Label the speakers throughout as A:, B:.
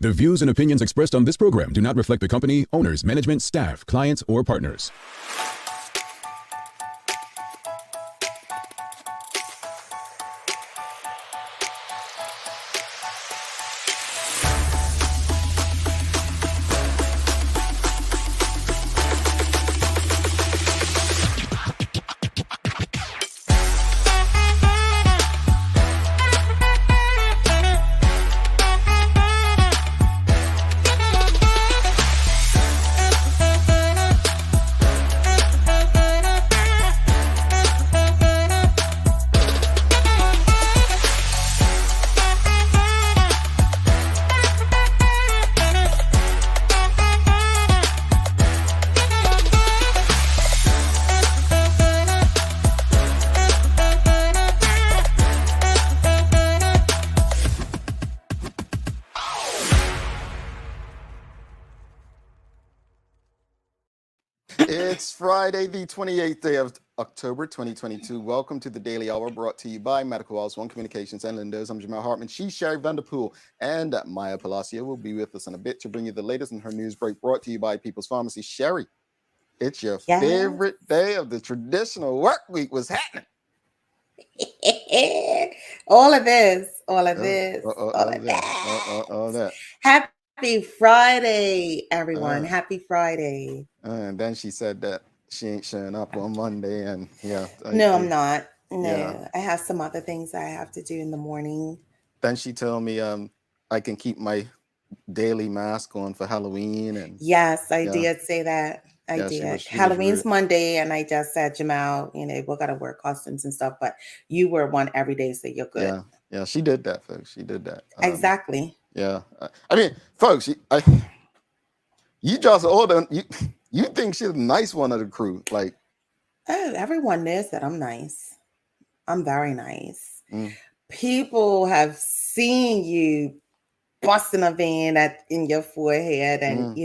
A: The views and opinions expressed on this program do not reflect the company, owners, management, staff, clients, or partners.
B: It's Friday, the 28th day of October, 2022. Welcome to the Daily Hour, brought to you by Medical House, One Communications, and Lindos. I'm Jamal Hartman. She's Sherry Vanderpool, and Maya Palacio will be with us in a bit to bring you the latest in her news break, brought to you by People's Pharmacy. Sherry, it's your favorite day of the traditional work week. What's happening?
C: all of this. Happy Friday, everyone. Happy Friday.
B: And then she said that she ain't showing up on Monday. And
C: I'm not. No, I have some other things I have to do in the morning.
B: Then she told me I can keep my daily mask on for Halloween. And
C: yes, I did say that. I did. Halloween's Monday, and I just said, Jamal, we gotta wear costumes and stuff, but you wear one every day, so you're good.
B: Yeah, she did that, folks. She did that.
C: Exactly.
B: Yeah, I mean, folks, you just order. You think she's a nice one of the crew, like?
C: Oh, everyone knows that I'm nice. I'm very nice. People have seen you busting a vein in your forehead, and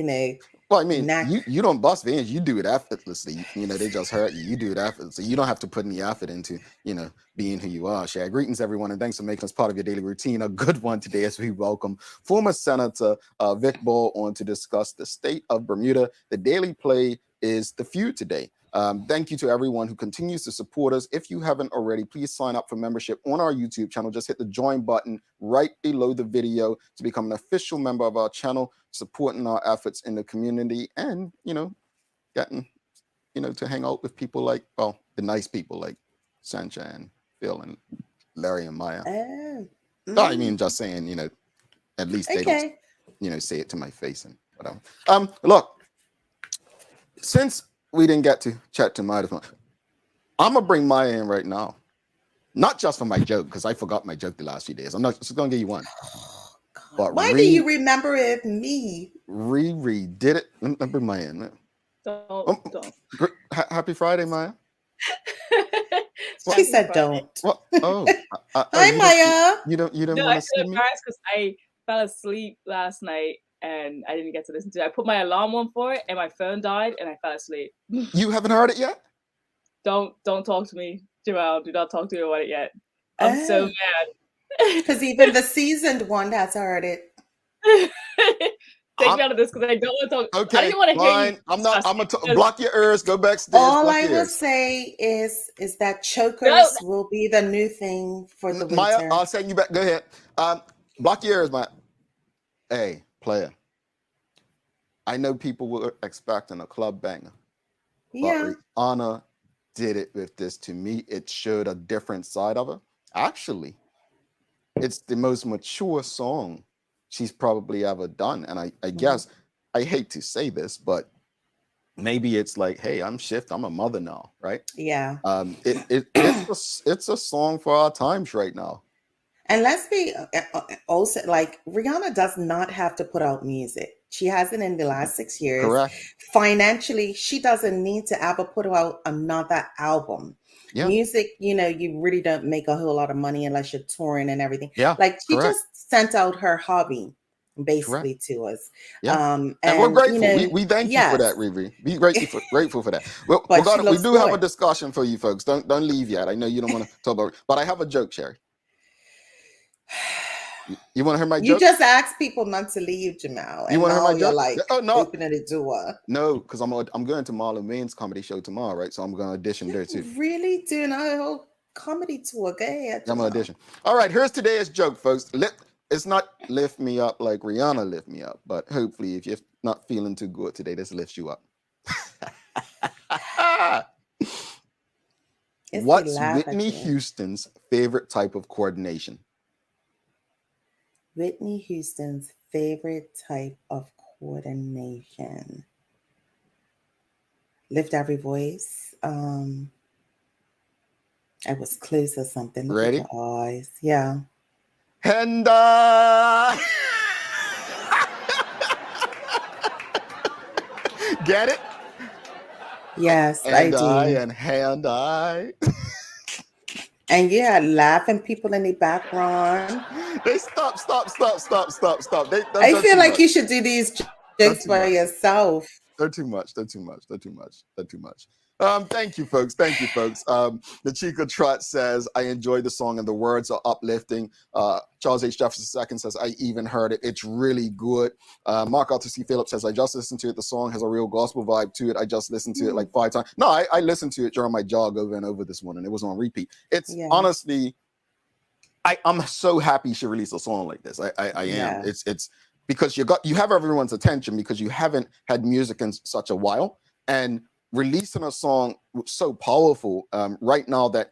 B: Well, I mean, you don't bust veins. You do it effortlessly. They just hurt you. You do it effortlessly. You don't have to put any effort into, being who you are. Share. Greetings, everyone, and thanks for making us part of your daily routine. A good one today as we welcome former Senator Vic Ball on to discuss the state of Bermuda. The Daily Play is the feud today. Thank you to everyone who continues to support us. If you haven't already, please sign up for membership on our YouTube channel. Just hit the join button right below the video to become an official member of our channel, supporting our efforts in the community and, getting, to hang out with people like, well, the nice people like Sancha and Phil and Larry and Maya. I mean, just saying, at least they don't, say it to my face and whatever. Look, since we didn't get to chat to Maya, I'm gonna bring Maya in right now, not just for my joke, because I forgot my joke the last few days. I'm not just gonna give you one.
C: But why do you remember it? Me?
B: Riri did it. Let me bring Maya in.
D: Don't.
B: Happy Friday, Maya.
C: She said don't.
B: What? Oh,
C: hi, Maya.
B: You don't
D: No,
B: want
D: I
B: to see
D: feel
B: me?
D: embarrassed because I fell asleep last night and I didn't get to listen to it. I put my alarm on for it and my phone died and I fell asleep.
B: You haven't heard it yet?
D: Don't talk to me, Joelle. Do not talk to me about it yet. I'm so mad.
C: Because even the seasoned one has heard it.
D: Take me out of this because I don't want to talk.
B: Okay,
D: I didn't want to hear you.
B: I'm gonna block your ears. Go backstage.
C: All I will say is that chokers will be the new thing for the winter.
B: Maya, I'll send you back. Go ahead. Block your ears, Maya. Hey, player. I know people were expecting a club banger.
C: Yeah.
B: But Rihanna did it with this. To me, it showed a different side of her. Actually, it's the most mature song she's probably ever done. And I guess, I hate to say this, but maybe it's like, hey, I'm a mother now, right?
C: Yeah.
B: It's a song for our times right now.
C: And let's be also like, Rihanna does not have to put out music. She hasn't in the last 6 years.
B: Correct.
C: Financially, she doesn't need to ever put out another album.
B: Yeah.
C: Music, you really don't make a whole lot of money unless you're touring and everything.
B: Yeah.
C: Like she just sent out her hobby basically to us.
B: Yeah. And we're grateful. We thank you for that, Riri. Be grateful for that. We do have a discussion for you folks. Don't leave yet. I know you don't want to talk about it, but I have a joke, Sherry. You want to hear my
C: You
B: joke?
C: just ask people not to leave, Jamal,
B: You
C: and
B: want to hear
C: now
B: my
C: you're
B: joke?
C: like
B: Oh no,
C: opening the door.
B: no, because I'm going to Marlon Wayne's comedy show tomorrow, right? So I'm going to audition there too.
C: Really doing a whole comedy tour? Go ahead,
B: I'm
C: Jamal.
B: going to audition. All right, here's today's joke, folks. It's not lift me up like Rihanna lift me up, but hopefully, if you're not feeling too good today, this lifts you up. What's Whitney Houston's favorite type of coordination?
C: Whitney Houston's favorite type of coordination. Lift every voice. I was close or something. Look
B: Ready?
C: at your eyes. Yeah.
B: And get it?
C: Yes,
B: And
C: I do.
B: and hand I.
C: And yeah, laughing people in the background.
B: They stop.
C: I feel like you should do these jokes by yourself.
B: They're too much. Thank you, folks. The Chica Trot says, I enjoy the song and the words are uplifting. Charles H. Jefferson II says, I even heard it. It's really good. Mark Arthur C. Phillips says, I just listened to it. The song has a real gospel vibe to it. I just listened to it like 5 times. No, I listened to it during my jog over and over this morning. It was on repeat. It's honestly, I'm so happy she released a song like this. I am.
C: Yeah.
B: It's because you have everyone's attention because you haven't had music in such a while, and releasing a song so powerful right now that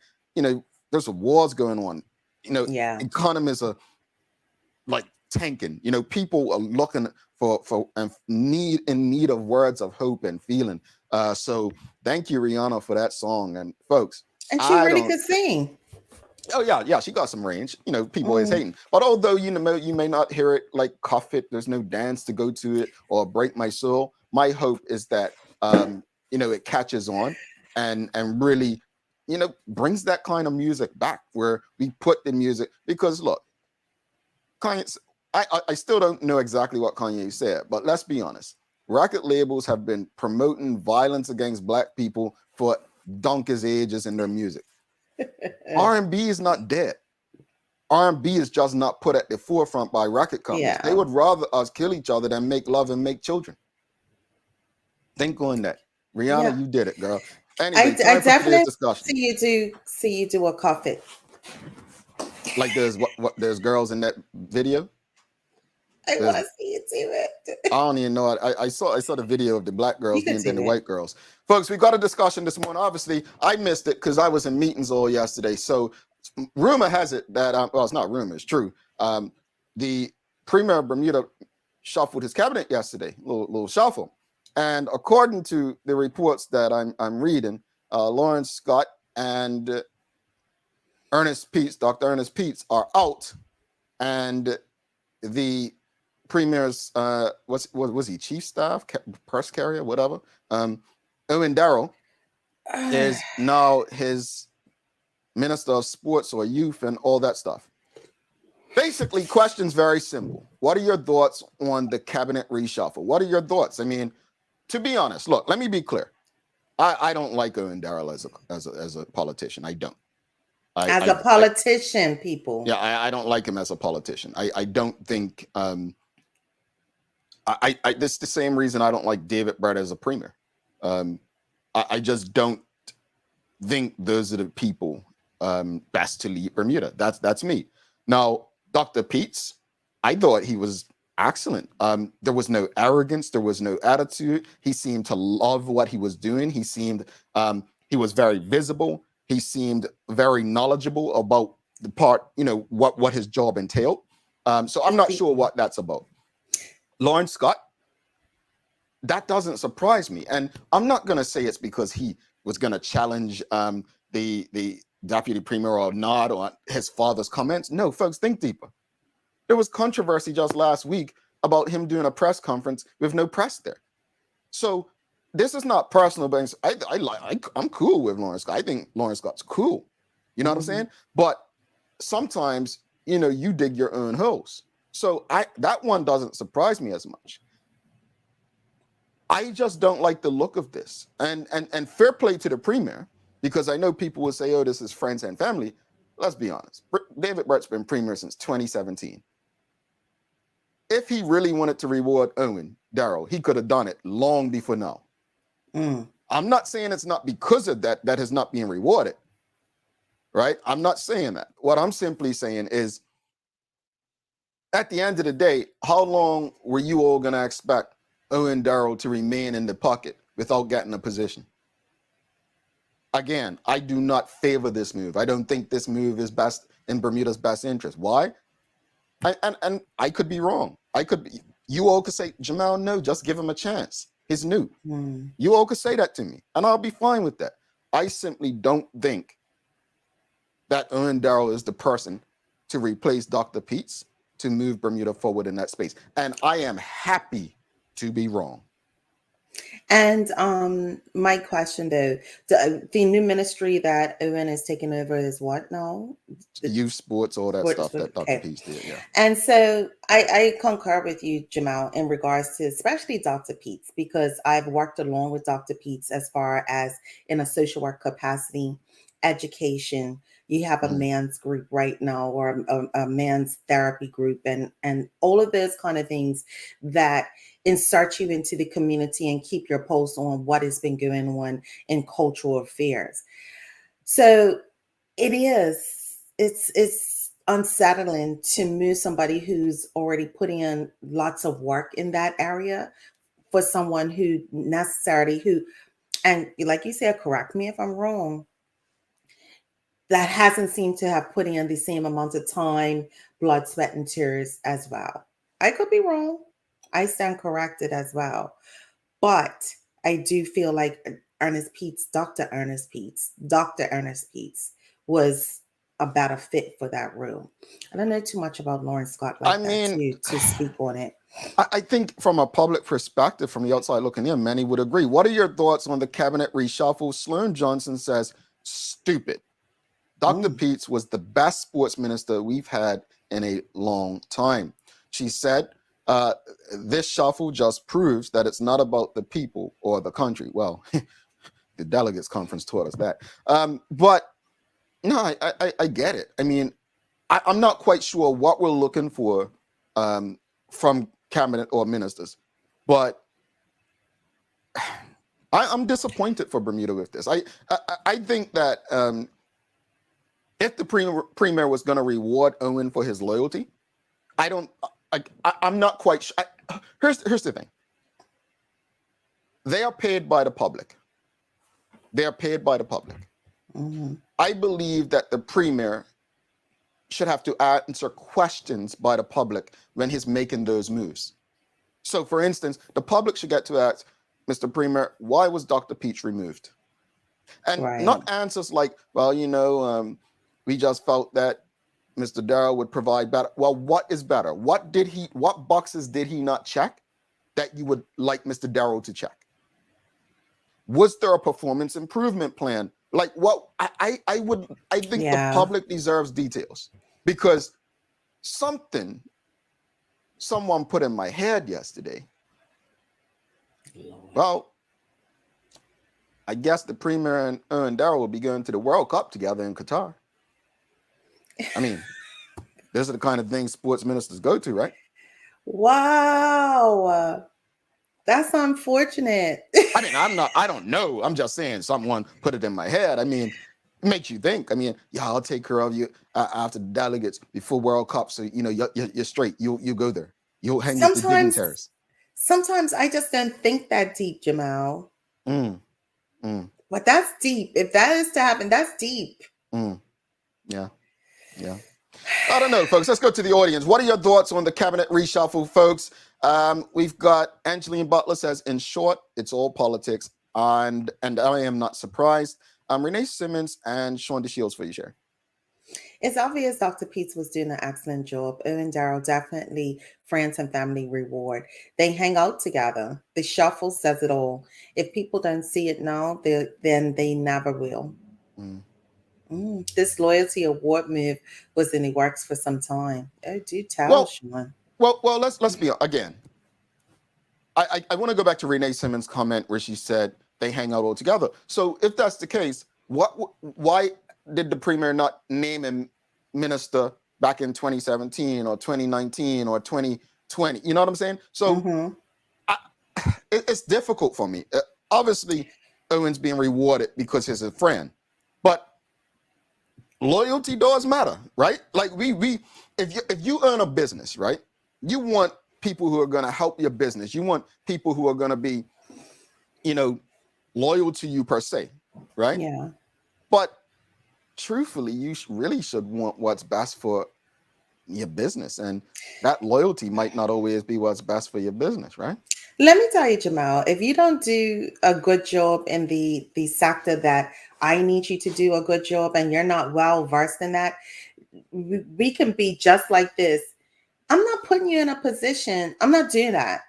B: there's wars going on. Economies are like tanking. People are looking for in need of words of hope and feeling. So thank you, Rihanna, for that song, and folks.
C: And she really could sing.
B: Oh yeah, she got some range. People always hating. But although you may not hear it like Cuff It, there's no dance to go to it or Break My Soul. My hope is that it catches on and really brings that kind of music back where we put the music, because look, Kanye, I still don't know exactly what Kanye said, but let's be honest. Record labels have been promoting violence against Black people for donkey's ages in their music. R&B is not dead. R&B is just not put at the forefront by record companies.
C: Yeah.
B: They would rather us kill each other than make love and make children. Think on that. Rihanna, you did it, girl. Anyway,
C: I definitely see you do a Cuff It.
B: Like there's girls in that video.
C: I want to see you do it.
B: I don't even know. I saw the video of the Black girls being than the white girls. Folks, we got a discussion this morning. Obviously, I missed it because I was in meetings all yesterday. So rumor has it that, well, it's not rumor, it's true. The Premier of Bermuda shuffled his cabinet yesterday, little shuffle. And according to the reports that I'm reading, Lawrence Scott and Dr. Ernest Peets are out. And the Premier's was he chief staff, press carrier, whatever. Owen Darrell is now his minister of sports or youth and all that stuff. Basically, questions very simple. What are your thoughts on the cabinet reshuffle? What are your thoughts? I mean, to be honest, look, let me be clear. I don't like Owen Darrell as a politician. I don't.
C: As a politician, people.
B: Yeah, I don't like him as a politician. I don't think. This is the same reason I don't like David Brett as a premier. I just don't think those are the people best to lead Bermuda. That's me. Now, Dr. Peets, I thought he was excellent. There was no arrogance. There was no attitude. He seemed to love what he was doing. He seemed he was very visible. He seemed very knowledgeable about the part, what his job entailed. So I'm not sure what that's about. Lawrence Scott, that doesn't surprise me. And I'm not going to say it's because he was going to challenge the deputy premier or not on his father's comments. No, folks, think deeper. There was controversy just last week about him doing a press conference with no press there. So this is not personal, but I'm cool with Lawrence Scott. I think Lawrence Scott's cool. You know what I'm saying? But sometimes, you dig your own holes. So that one doesn't surprise me as much. I just don't like the look of this. And fair play to the premier, because I know people will say, oh, this is friends and family. Let's be honest. David Brett's been premier since 2017. if he really wanted to reward Owen Darrell, he could have done it long before now. I'm not saying it's not because of that that is not being rewarded, right? I'm not saying that. What I'm simply saying is, at the end of the day, how long were you all going to expect Owen Darrell to remain in the pocket without getting a position? Again, I do not favor this move. I don't think this move is best in Bermuda's best interest. Why? And I could be wrong. You all could say, Jamal, no, just give him a chance. He's new. You all could say that to me, and I'll be fine with that. I simply don't think that Owen Darrell is the person to replace Dr. Peets to move Bermuda forward in that space. And I am happy to be wrong.
C: And my question though, the new ministry that Owen is taking over is what now?
B: Youth sports, all that stuff that Dr. Peets did, yeah.
C: And so I concur with you, Jamal, in regards to especially Dr. Peets, because I've worked along with Dr. Peets as far as in a social work capacity, education. You have a man's group right now, or a man's therapy group, and all of those kind of things that insert you into the community and keep your pulse on what has been going on in cultural affairs. So it's unsettling to move somebody who's already putting in lots of work in that area for someone and like you said, correct me if I'm wrong, that hasn't seemed to have put in the same amount of time, blood, sweat, and tears as well. I could be wrong. I stand corrected as well. But I do feel like Dr. Ernest Peets was a better fit for that room. I don't know too much about Lauren Scott to speak on it.
B: I think from a public perspective, from the outside looking in, many would agree. What are your thoughts on the cabinet reshuffle? Sloan Johnson says, stupid. Dr. Peets was the best sports minister we've had in a long time. She said, this shuffle just proves that it's not about the people or the country. Well, the delegates conference taught us that. But no, I get it. I mean, I'm not quite sure what we're looking for from cabinet or ministers, but I'm disappointed for Bermuda with this. I think that if the premier was going to reward Owen for his loyalty, I'm not quite sure. Here's the thing. They are paid by the public. They are paid by the public. I believe that the premier should have to answer questions by the public when he's making those moves. So, for instance, the public should get to ask, Mr. Premier, why was Dr. Peets removed? And not answers like, well, we just felt that Mr. Darrell would provide better. Well, what is better? What boxes did he not check that you would like Mr. Darrell to check? Was there a performance improvement plan? Like what I think the public deserves details, because someone put in my head yesterday. Well, I guess the premier and Owen Darrell will be going to the World Cup together in Qatar. I mean, those are the kind of things sports ministers go to, right?
C: Wow. That's unfortunate.
B: I mean, I don't know. I'm just saying someone put it in my head. I mean, it makes you think. I mean, I'll take care of you after the delegates before World Cup. So, you're straight. You go there. You'll hang with the dignitaries.
C: Sometimes I just don't think that deep, Jamal. But that's deep. If that is to happen, that's deep.
B: Yeah. I don't know, folks. Let's go to the audience. What are your thoughts on the cabinet reshuffle, folks? We've got Angeline Butler says, in short, it's all politics. And I am not surprised. Renee Simmons and Sean DeShields for you, Sherry.
C: It's obvious Dr. Peets was doing an excellent job. Owen Darrell definitely friends and family reward. They hang out together. The shuffle says it all. If people don't see it now, then they never will. This loyalty award move was in the works for some time. Oh, do tell, Sean.
B: Well, let's be again. I want to go back to Renee Simmons' comment where she said they hang out all together. So if that's the case, why did the premier not name a minister back in 2017 or 2019 or 2020 20. You know what I'm saying? So it's difficult for me. Obviously, Owen's being rewarded because he's a friend, but loyalty does matter, right? Like if you earn a business, right, you want people who are going to help your business. You want people who are going to be, loyal to you per se, right?
C: Yeah.
B: But truthfully, you really should want what's best for your business, and that loyalty might not always be what's best for your business, right?
C: Let me tell you, Jamal, if you don't do a good job in the sector that I need you to do a good job, and you're not well versed in that, we can be just like this. I'm not putting you in a position. I'm not doing that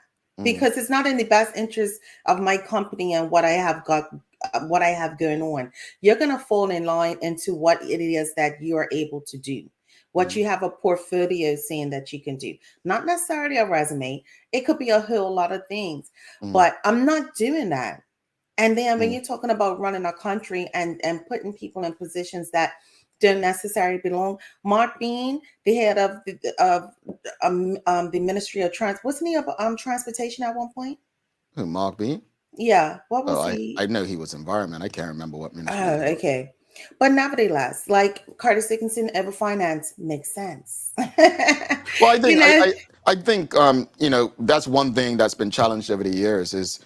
C: because it's not in the best interest of my company and what I have going on. You're going to fall in line into what it is that you are able to do, what you have a portfolio saying that you can do, not necessarily a resume. It could be a whole lot of things, but I'm not doing that. And then when you're talking about running a country and putting people in positions that don't necessarily belong, Mark Bean, the head of the Ministry of wasn't he of transportation at one point?
B: Who, Mark Bean?
C: Yeah, what was
B: Oh,
C: he?
B: I know he was environment. I can't remember what ministry.
C: Oh, okay. But nevertheless, like Curtis Dickinson, ever finance makes sense.
B: Well, I
C: You
B: think
C: know,
B: I think that's one thing that's been challenged over the years is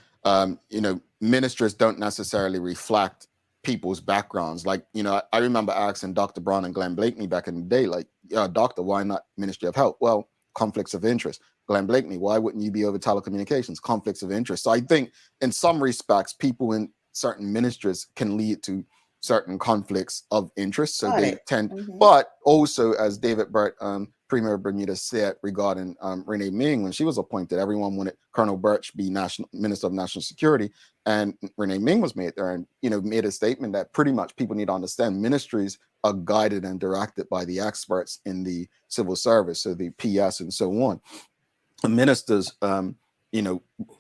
B: ministers don't necessarily reflect people's backgrounds. Like, I remember asking Dr. Brown and Glenn Blakeney back in the day, like, doctor, why not Ministry of Health? Well, conflicts of interest. Glenn Blakeney, why wouldn't you be over telecommunications? Conflicts of interest. So I think in some respects, people in certain ministries can lead to certain conflicts of interest. So
C: got
B: they
C: it.
B: tend, but also, as David Burt, Premier of Bermuda, said regarding Renee Ming, when she was appointed, everyone wanted Colonel Birch be Minister of National Security, and Renee Ming was made there, and made a statement that pretty much people need to understand ministries are guided and directed by the experts in the civil service, so the PS and so on. The ministers,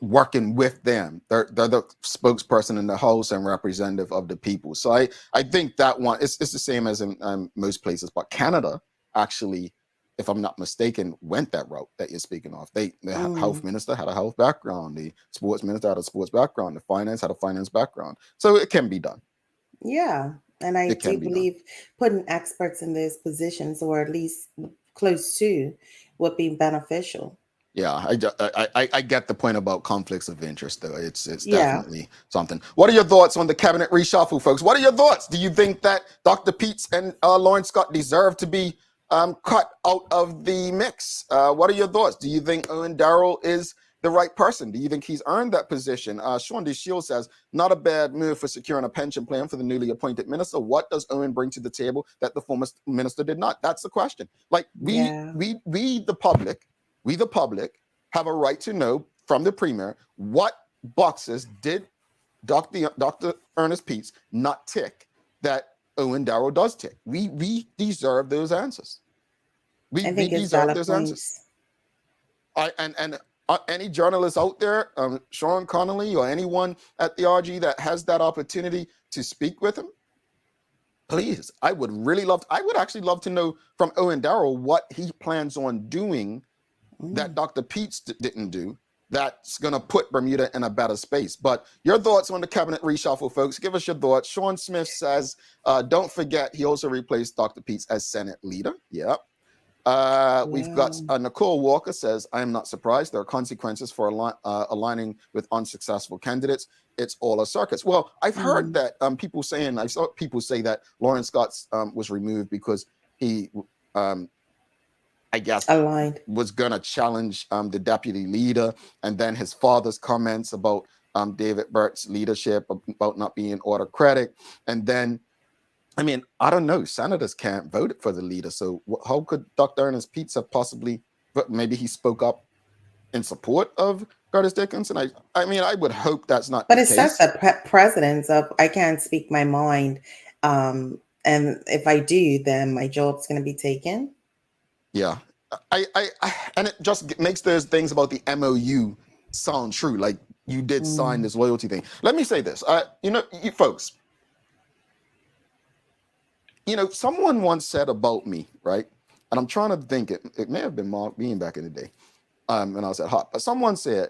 B: working with them, they're the spokesperson in the house and representative of the people. So I think that one it's the same as in most places, but Canada actually, if I'm not mistaken, went that route that you're speaking of. The health minister had a health background, the sports minister had a sports background, the finance had a finance background. So it can be done.
C: Yeah. And I do believe putting experts in those positions, or at least close to, would be beneficial.
B: Yeah, I get the point about conflicts of interest, though. It's definitely something. What are your thoughts on the cabinet reshuffle, folks? What are your thoughts? Do you think that Dr. Peets and Lawrence Scott deserve to be cut out of the mix? What are your thoughts? Do you think Owen Darrell is the right person? Do you think he's earned that position? Sean DeShield says, not a bad move for securing a pension plan for the newly appointed minister. What does Owen bring to the table that the former minister did not? That's the question. Like we the public have a right to know from the premier what boxes did Dr. Ernest Peets not tick that Owen Darrell does tick. We deserve those answers. We deserve those answers. Any journalist out there, Sean Connolly or anyone at the RG that has that opportunity to speak with him, please, I would actually love to know from Owen Darrell what he plans on doing that Dr. Peets didn't do, that's going to put Bermuda in a better space. But your thoughts on the cabinet reshuffle, folks. Give us your thoughts. Sean Smith says, don't forget, he also replaced Dr. Peets as Senate leader. Yep. We've got Nicole Walker says, I am not surprised. There are consequences for aligning with unsuccessful candidates. It's all a circus. Well, I've heard that I saw people say that Lawrence Scott was removed because he I guess was going to challenge the deputy leader, and then his father's comments about David Burt's leadership, about not being autocratic. And then, I mean, I don't know, senators can't vote for the leader. So how could Dr. Ernest Peets have possibly, but maybe he spoke up in support of Curtis Dickinson? I mean, I would hope that's not the case.
C: But it says that precedents of I can't speak my mind. And if I do, then my job's going to be taken.
B: Yeah, I and it just makes those things about the MOU sound true. Like you did sign this loyalty thing. Let me say this, you folks, someone once said about me, right? And I'm trying to think, it may have been Mark Bean back in the day. when I was at Hot. But someone said,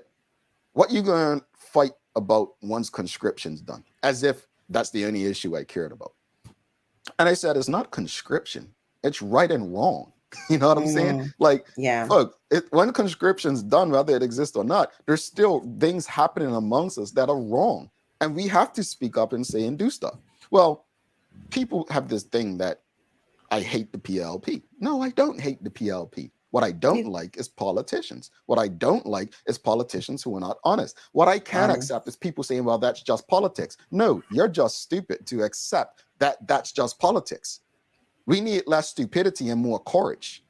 B: what you going to fight about once conscription's done? As if that's the only issue I cared about. And I said, it's not conscription. It's right and wrong. You know what I'm saying? Like, look, when conscription's done, whether it exists or not, there's still things happening amongst us that are wrong. And we have to speak up and say and do stuff. Well, people have this thing that I hate the PLP. No, I don't hate the PLP. What I don't like is politicians. What I don't like is politicians who are not honest. What I can't accept is people saying, well, that's just politics. No, you're just stupid to accept that that's just politics. We need less stupidity and more courage.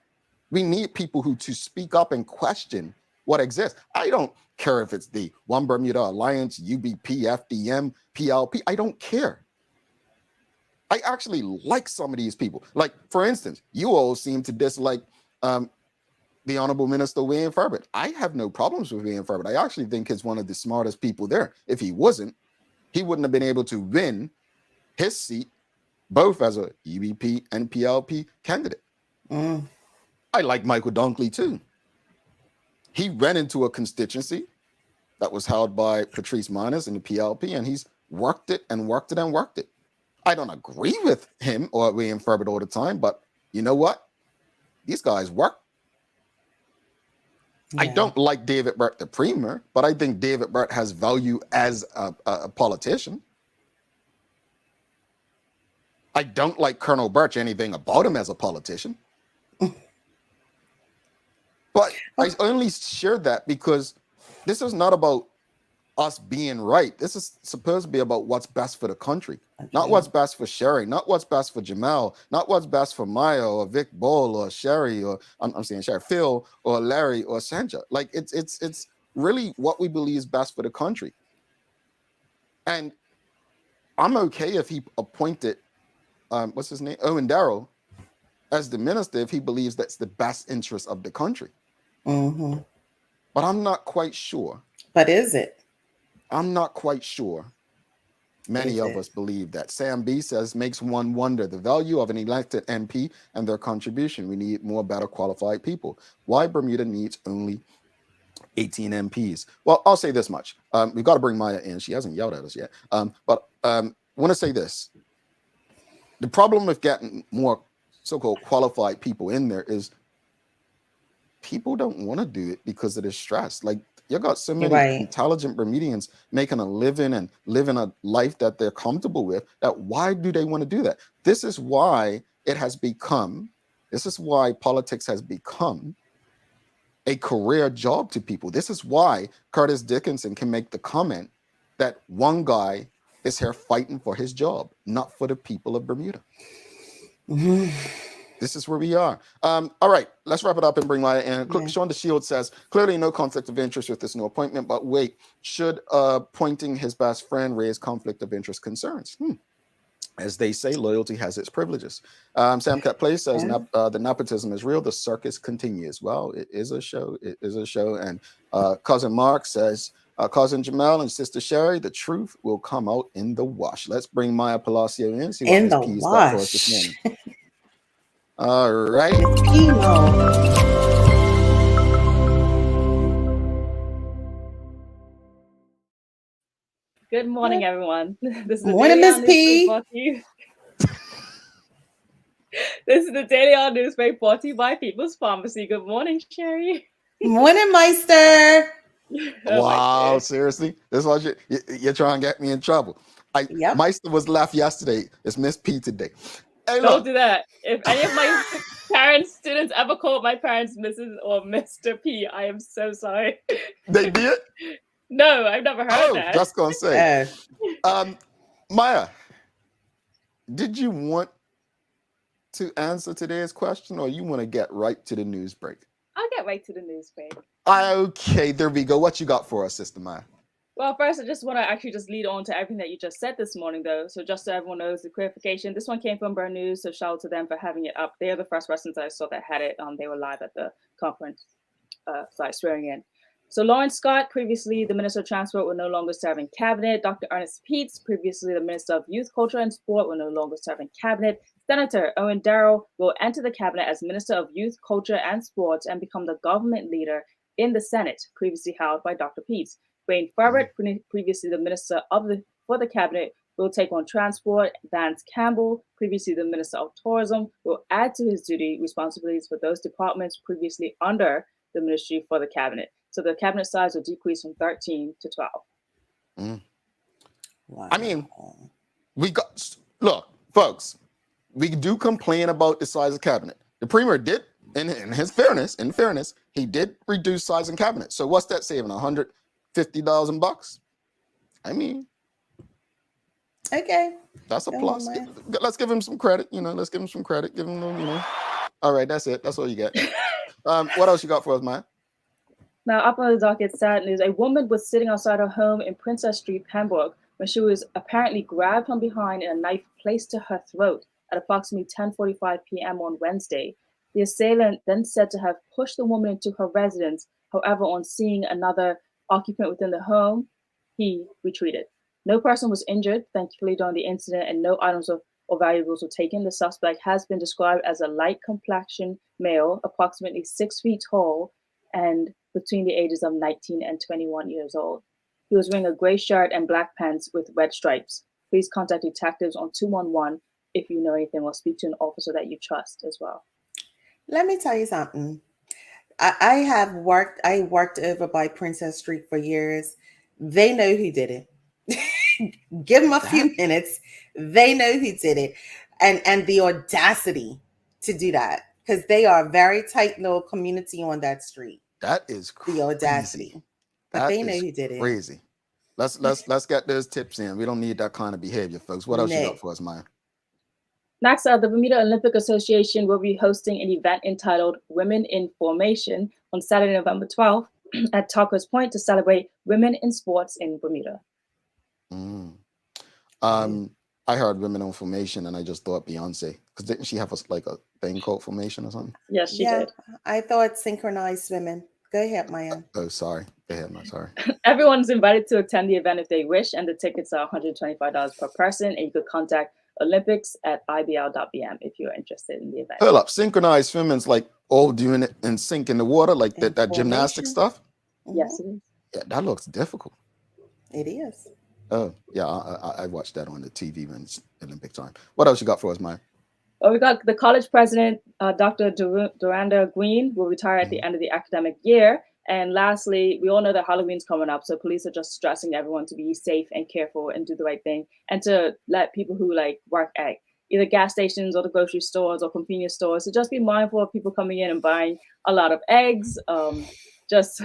B: We need people who to speak up and question what exists. I don't care if it's the One Bermuda Alliance, UBP, FDM, PLP. I don't care. I actually like some of these people. Like, for instance, you all seem to dislike the Honorable Minister Wayne Furbert. I have no problems with Wayne Furbert. I actually think he's one of the smartest people there. If he wasn't, he wouldn't have been able to win his seat both as a UBP and PLP candidate. I like Michael Dunkley too. He ran into a constituency that was held by Patrice Miners in the PLP, and he's worked it and worked it and worked it. I don't agree with him or William Furbert all the time, but you know what? These guys work. I don't like David Burt, the premier, but I think David Burt has value as a politician. I don't like Colonel Birch, anything about him as a politician. But I only share that because this is not about us being right. This is supposed to be about what's best for the country, not what's best for Sherry, not what's best for Jamal, not what's best for Maya or Vic Ball or Sherry or I'm saying Sherry, Phil or Larry or Sanja. Like it's really what we believe is best for the country. And I'm okay if he appointed what's his name, Owen Darrell, as the minister if he believes that's the best interest of the country. But I'm not quite sure.
C: But is it?
B: I'm not quite sure. Many of us believe that. Sam B says, makes one wonder the value of an elected MP and their contribution. We need more better qualified people. Why Bermuda needs only 18 MPs? Well, I'll say this much. We've got to bring Maya in. She hasn't yelled at us yet. But I want to say this. The problem with getting more so-called qualified people in there is people don't want to do it because of the stress. Like, you got so many intelligent Bermudians making a living and living a life that they're comfortable with, that why do they want to do that? This is why politics has become a career job to people. This is why Curtis Dickinson can make the comment that one guy is here fighting for his job, not for the people of Bermuda. This is where we are. All right, let's wrap it up and bring Maya in. Sean DeShield says, clearly no conflict of interest with this new appointment, but wait, should appointing his best friend raise conflict of interest concerns? As they say, loyalty has its privileges. Sam Cat Place says, the nepotism is real, the circus continues. Well, it is a show. It is a show. And Cousin Mark says, Cousin Jamal and Sister Sherry, the truth will come out in the wash. Let's bring Maya Palacio in. See what
C: in the
B: P's
C: wash.
B: got for us this morning. All right.
D: Good morning, everyone. This is the
C: morning, Miss P.
D: This is the Daily On Newsbreak brought to you by People's Pharmacy. Good morning, Sherry.
C: Morning, Meister.
B: Wow, seriously? This is what you're trying to get me in trouble. Meister was left yesterday. It's Miss P today. Hey,
D: don't do that. If any of my students ever call my parents Mrs. or Mr. P, I am so sorry.
B: They did?
D: No, I've never heard that.
B: Just gonna say. Maya, did you want to answer today's question, or you want to get right to the news break?
D: I'll get right to the news break.
B: Okay, there we go. What you got for us, Sister Maya?
D: Well, first, I just want to actually just lead on to everything that you just said this morning, though. So just so everyone knows the clarification, this one came from Burn News, so shout out to them for having it up. They're the first persons I saw that had it. They were live at the conference, swearing in. So Lawrence Scott, previously the Minister of Transport, will no longer serve in cabinet. Dr. Ernest Peets, previously the Minister of Youth, Culture and Sport, will no longer serve in cabinet. Senator Owen Darrell will enter the cabinet as Minister of Youth, Culture and Sports and become the government leader in the Senate, previously held by Dr. Peace. Wayne Farrett, previously the Minister for the Cabinet, will take on transport. Vance Campbell, previously the Minister of Tourism, will add to his duty responsibilities for those departments previously under the Ministry for the Cabinet. So the cabinet size will decrease from 13 to 12.
C: Wow.
B: I mean, look, folks, we do complain about the size of cabinet. The premier did, in fairness, he did reduce size in cabinet. So what's that saving? $150,000? I mean,
C: okay,
B: that's a plus. Let's give him some credit. Let's give him some credit. Give him, All right, that's it. That's all you get. What else you got for us, Maya?
D: Now, up on the docket, sad news. A woman was sitting outside her home in Princess Street, Pembroke, when she was apparently grabbed from behind and a knife placed to her throat at approximately 10:45 p.m. on Wednesday. The assailant then said to have pushed the woman into her residence. However, on seeing another occupant within the home, he retreated. No person was injured, thankfully, during the incident, and no items or valuables were taken. The suspect has been described as a light complexion male, approximately 6 feet tall, and between the ages of 19 and 21 years old. He was wearing a gray shirt and black pants with red stripes. Please contact detectives on 211 if you know anything, or speak to an officer that you trust as well.
C: Let me tell you something. I worked over by Princess Street for years. They know who did it. Give them a few minutes. They know who did it. And the audacity to do that, because they are a very tight little community on that street.
B: That is crazy.
C: The audacity. But they know who did it.
B: Crazy. Let's get those tips in. We don't need that kind of behavior, folks. What else you got for us, Maya?
D: Next, the Bermuda Olympic Association will be hosting an event entitled Women in Formation on Saturday, November 12th at Tucker's Point to celebrate women in sports in Bermuda.
B: I heard Women in Formation and I just thought Beyonce, because didn't she have a thing called Formation or something?
D: Yes, she did.
C: I thought synchronized swimming. Go ahead, Maya.
B: Oh, sorry. Go ahead, Maya. Sorry.
D: Everyone's invited to attend the event if they wish, and the tickets are $125 per person, and you could contact olympics@ibl.bm if you're interested in the event.
B: Hold up. Synchronized swimming's like all doing it in sync in the water, like that gymnastic stuff?
D: Yes, it is.
B: Yeah, that looks difficult.
C: It is.
B: Oh, yeah, I watched that on the TV when it's Olympic time. What else you got for us, Maya?
D: Well, we got the college president, Dr. Duranda Green, will retire at the end of the academic year. And lastly, we all know that Halloween's coming up, so police are just stressing everyone to be safe and careful and do the right thing, and to let people who work at either gas stations or the grocery stores or convenience stores to just be mindful of people coming in and buying a lot of eggs. Just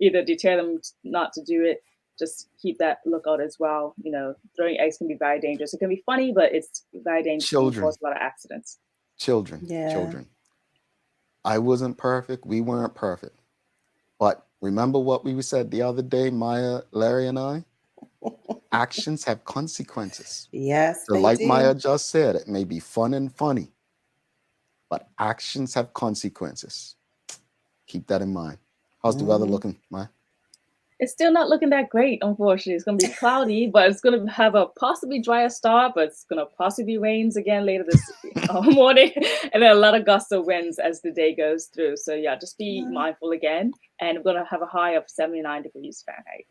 D: either deter them not to do it. Just keep that lookout as well. Throwing eggs can be very dangerous. It can be funny, but it's very dangerous.
B: Children.
D: It causes a lot of accidents.
B: Children. I wasn't perfect. We weren't perfect. But remember what we said the other day, Maya, Larry, and I? Actions have consequences.
C: Yes,
B: so like do. Maya just said, it may be fun and funny, but actions have consequences. Keep that in mind. How's the weather looking, Maya?
D: It's still not looking that great, unfortunately. It's going to be cloudy, but it's going to have a possibly drier start, but it's going to possibly rain again later this morning. And then a lot of gusts of winds as the day goes through. So yeah, just be mindful again. And we're going to have a high of 79 degrees Fahrenheit.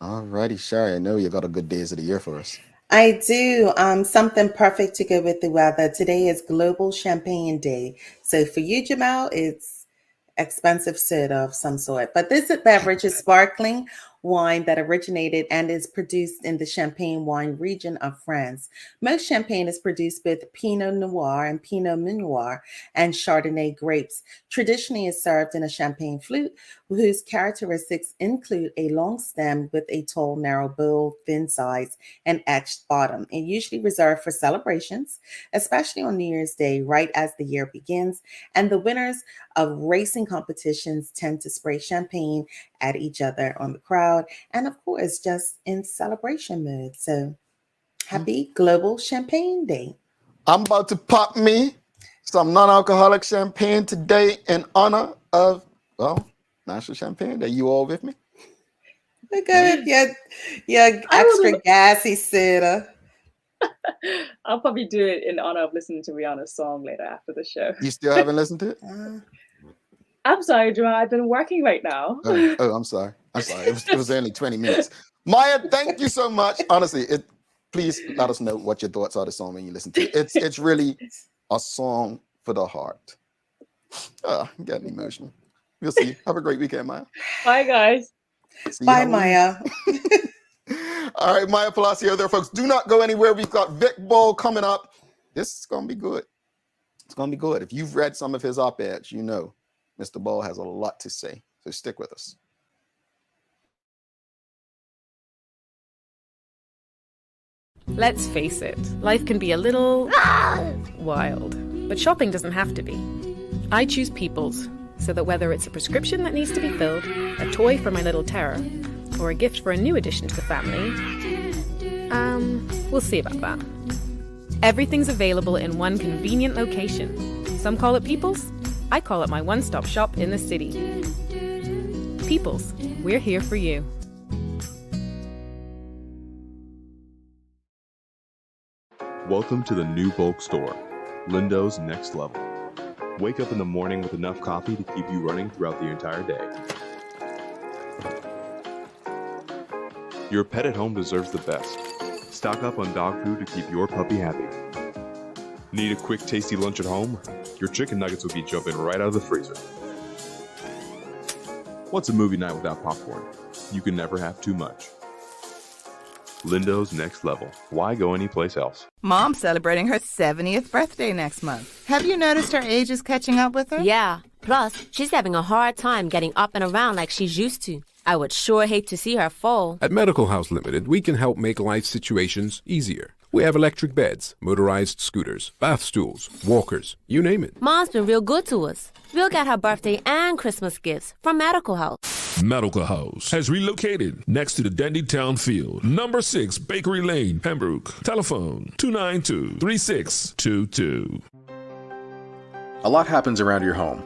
B: All righty, Sherry. I know you got a good days of the year for us.
C: I do. Something perfect to go with the weather. Today is Global Champagne Day. So for you, Jamal, it's expensive soda of some sort. But this beverage is sparkling wine that originated and is produced in the Champagne wine region of France. Most champagne is produced with Pinot Noir and Pinot Meunier and Chardonnay grapes. Traditionally, is served in a champagne flute, whose characteristics include a long stem with a tall, narrow bowl, thin sides, and etched bottom. And usually reserved for celebrations, especially on New Year's Day, right as the year begins. And the winners of racing competitions tend to spray champagne at each other on the crowd, and of course, just in celebration mood. So happy Global Champagne Day.
B: I'm about to pop me some non-alcoholic champagne today in honor of, National Champagne Day. You all with me?
C: Look at your extra gassy soda.
D: I'll probably do it in honor of listening to Rihanna's song later after the show.
B: You still haven't listened to it?
D: I'm sorry, Jamal. I've been working right now.
B: Oh, I'm sorry. It was only 20 minutes. Maya, thank you so much. Honestly, please let us know what your thoughts are on the song when you listen to it. It's really a song for the heart. I'm getting emotional. We'll see you. Have a great weekend, Maya.
D: Bye, guys.
C: Bye, Maya.
B: All right, Maya Palacio there, folks. Do not go anywhere. We've got Vic Ball coming up. This is going to be good. It's going to be good. If you've read some of his op-eds, you know Mr. Ball has a lot to say. So stick with us.
E: Let's face it, life can be a little wild, but shopping doesn't have to be. I choose People's, so that whether it's a prescription that needs to be filled, a toy for my little terror, or a gift for a new addition to the family, we'll see about that. Everything's available in one convenient location. Some call it People's, I call it my one-stop shop in the city. People's, we're here for you.
F: Welcome to the new bulk store, Lindo's Next Level. Wake up in the morning with enough coffee to keep you running throughout the entire day. Your pet at home deserves the best. Stock up on dog food to keep your puppy happy. Need a quick, tasty lunch at home? Your chicken nuggets will be jumping right out of the freezer. What's a movie night without popcorn? You can never have too much. Lindo's Next Level. Why go anyplace else?
G: Mom's celebrating her 70th birthday next month. Have you noticed her age is catching up with her?
H: Yeah. Plus, she's having a hard time getting up and around like she's used to. I would sure hate to see her fall.
I: At Medical House Limited, we can help make life situations easier. We have electric beds, motorized scooters, bath stools, walkers, you name it.
H: Mom's been real good to us. We'll get her birthday and Christmas gifts from Medical House.
J: Medical House has relocated next to the Dandy Town Field, number 6 Bakery Lane, Pembroke. Telephone 292-3622.
K: A lot happens around your home.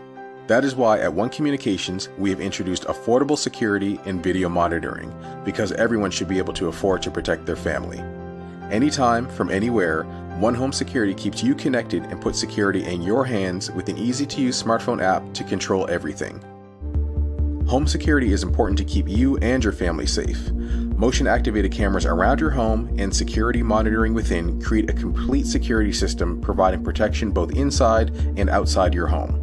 K: That is why at One Communications, we have introduced affordable security and video monitoring, because everyone should be able to afford to protect their family. Anytime, from anywhere, One Home Security keeps you connected and puts security in your hands with an easy-to-use smartphone app to control everything. Home security is important to keep you and your family safe. Motion-activated cameras around your home and security monitoring within create a complete security system providing protection both inside and outside your home.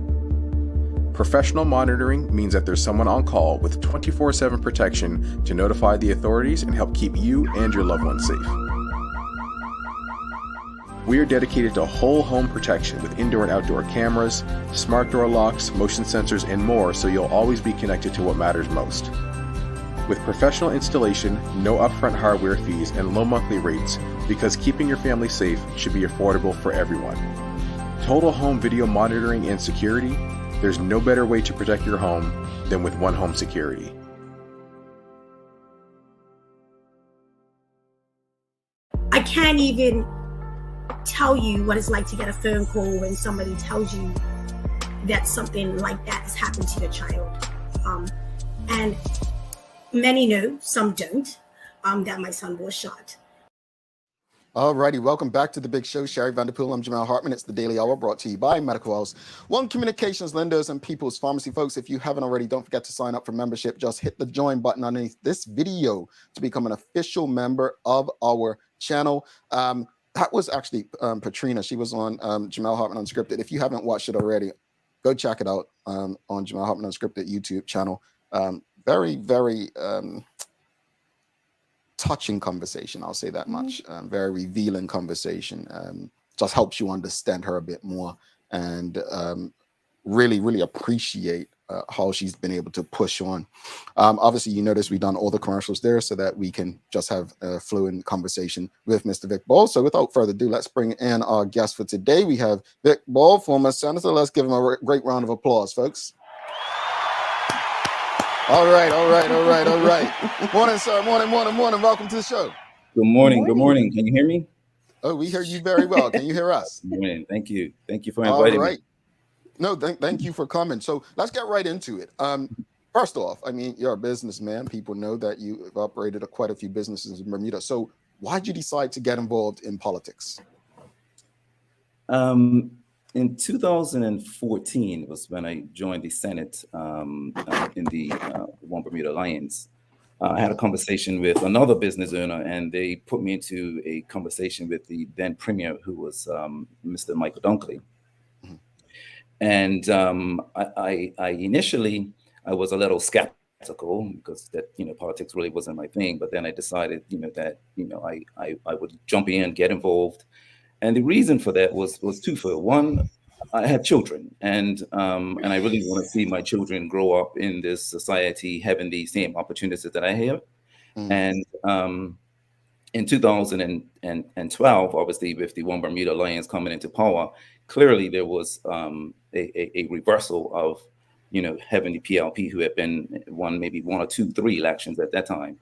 K: Professional monitoring means that there's someone on call with 24/7 protection to notify the authorities and help keep you and your loved ones safe. We are dedicated to whole home protection with indoor and outdoor cameras, smart door locks, motion sensors, and more, so you'll always be connected to what matters most. With professional installation, no upfront hardware fees, and low monthly rates, because keeping your family safe should be affordable for everyone. Total home video monitoring and security, there's no better way to protect your home than with One Home Security.
L: I can't even tell you what it's like to get a phone call when somebody tells you that something like that has happened to your child. And many know, some don't, that my son was shot.
B: All righty, welcome back to the big show. Sherry Vanderpool, I'm Jamal Hartman. It's the Daily Hour brought to you by Medical House, One Communications, Lindo's, and People's Pharmacy. Folks, if you haven't already, don't forget to sign up for membership. Just hit the join button underneath this video to become an official member of our channel. That was actually Patrina. She was on Jamal Hartman Unscripted. If you haven't watched it already, go check it out on Jamal Hartman Unscripted YouTube channel. Very, very touching conversation, I'll say that much. Very revealing conversation. Just helps you understand her a bit more and really, really appreciate how she's been able to push on. Obviously, you notice we've done all the commercials there so that we can just have a fluent conversation with Mr. Vic Ball. So without further ado, let's bring in our guest for today. We have Vic Ball, former senator. Let's give him a great round of applause, folks. All right. Morning, sir. Morning. Welcome to the show.
M: Good morning. Can you hear me?
B: Oh, we hear you very well. Can you hear us?
M: Good morning. Thank you for inviting me.
B: No, thank you for coming. So let's get right into it. First off, I mean, you're a businessman. People know that you've operated quite a few businesses in Bermuda. So why did you decide to get involved in politics?
M: In 2014 was when I joined the Senate in the One Bermuda Alliance. I had a conversation with another business owner, and they put me into a conversation with the then premier, who was Mr. Michael Dunkley. And I initially I was a little skeptical because that politics really wasn't my thing. But then I decided that I would jump in, get involved, and the reason for that was twofold. One, I have children, and I really want to see my children grow up in this society having the same opportunities that I have. And in 2012, obviously, with the One Bermuda Alliance coming into power, clearly there was a reversal of, having the PLP, who had been won maybe 1 or 2, 3 elections at that time.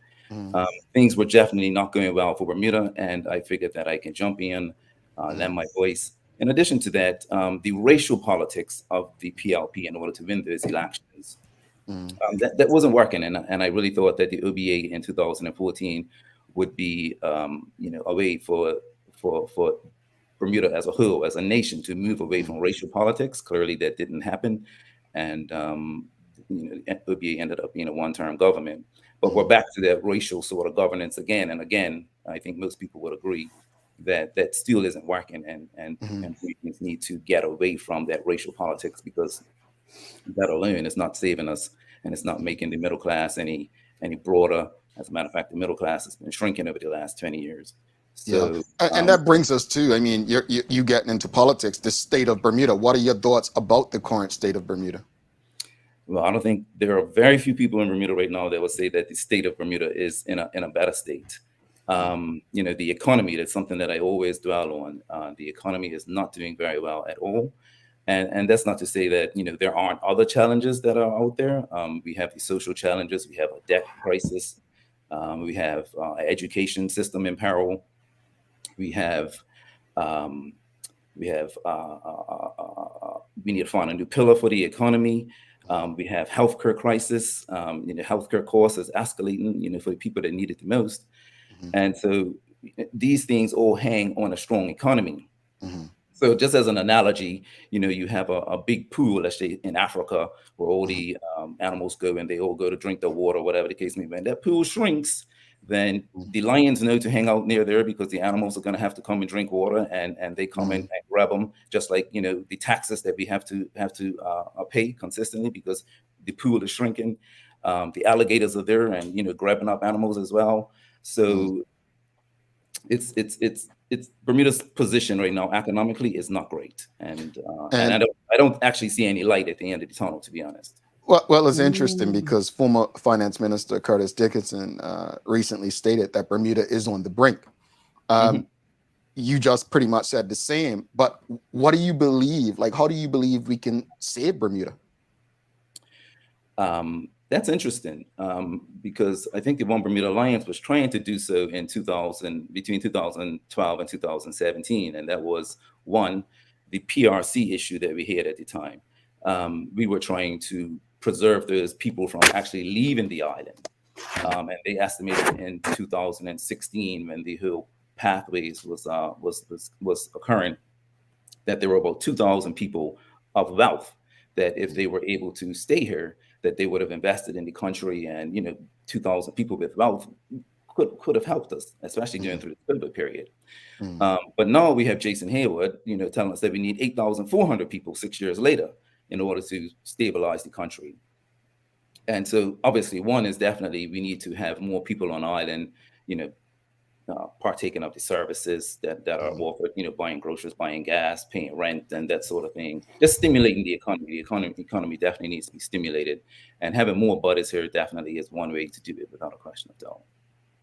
M: Things were definitely not going well for Bermuda, and I figured that I can jump in, lend my voice. In addition to that, the racial politics of the PLP in order to win those elections, that wasn't working, and I really thought that the OBA in 2014 would be, a way for Bermuda as a whole, as a nation, to move away from racial politics. Clearly, that didn't happen, and OBA ended up being a one-term government. But we're back to that racial sort of governance again and again. I think most people would agree that that still isn't working, and we need to get away from that racial politics, because that alone is not saving us, and it's not making the middle class any broader. As a matter of fact, the middle class has been shrinking over the last 20 years. So,
B: and that brings us to, I mean, you getting into politics, the state of Bermuda. What are your thoughts about the current state of Bermuda?
M: Well, I don't think there are very few people in Bermuda right now that would say that the state of Bermuda is in a better state. The economy, that's something that I always dwell on. The economy is not doing very well at all. And that's not to say that, there aren't other challenges that are out there. We have the social challenges. We have a debt crisis. We have an education system in peril. We need to find a new pillar for the economy. We have healthcare crisis. Healthcare costs is escalating, for the people that need it the most. And so these things all hang on a strong economy. So just as an analogy, you have a big pool, let's say in Africa, where all the animals go, and they all go to drink the water, whatever the case may be. And that pool shrinks, then the lions know to hang out near there, because the animals are going to have to come and drink water, and they come and grab them, just like the taxes that we have to pay consistently, because the pool is shrinking. The alligators are there, and grabbing up animals as well. So it's Bermuda's position right now economically is not great, and I don't actually see any light at the end of the tunnel, to be honest.
B: Well, it's interesting because former Finance Minister Curtis Dickinson recently stated that Bermuda is on the brink. You just pretty much said the same, but what do you believe? Like, how do you believe we can save Bermuda?
M: That's interesting, because I think the One Bermuda Alliance was trying to do so in between 2012 and 2017, and that was one, the PRC issue that we had at the time. We were trying to preserve those people from actually leaving the island, and they estimated in 2016, when the whole pathways was occurring, that there were about 2,000 people of wealth that, if they were able to stay here, that they would have invested in the country, and 2,000 people with wealth could have helped us, especially during through the COVID period. But now we have Jason Hayward, telling us that we need 8,400 people 6 years later in order to stabilize the country. And so, obviously, one is definitely we need to have more people on island, partaking of the services that are offered, buying groceries, buying gas, paying rent, and that sort of thing. Just stimulating the economy. The economy definitely needs to be stimulated, and having more buddies here definitely is one way to do it, without a question of doubt.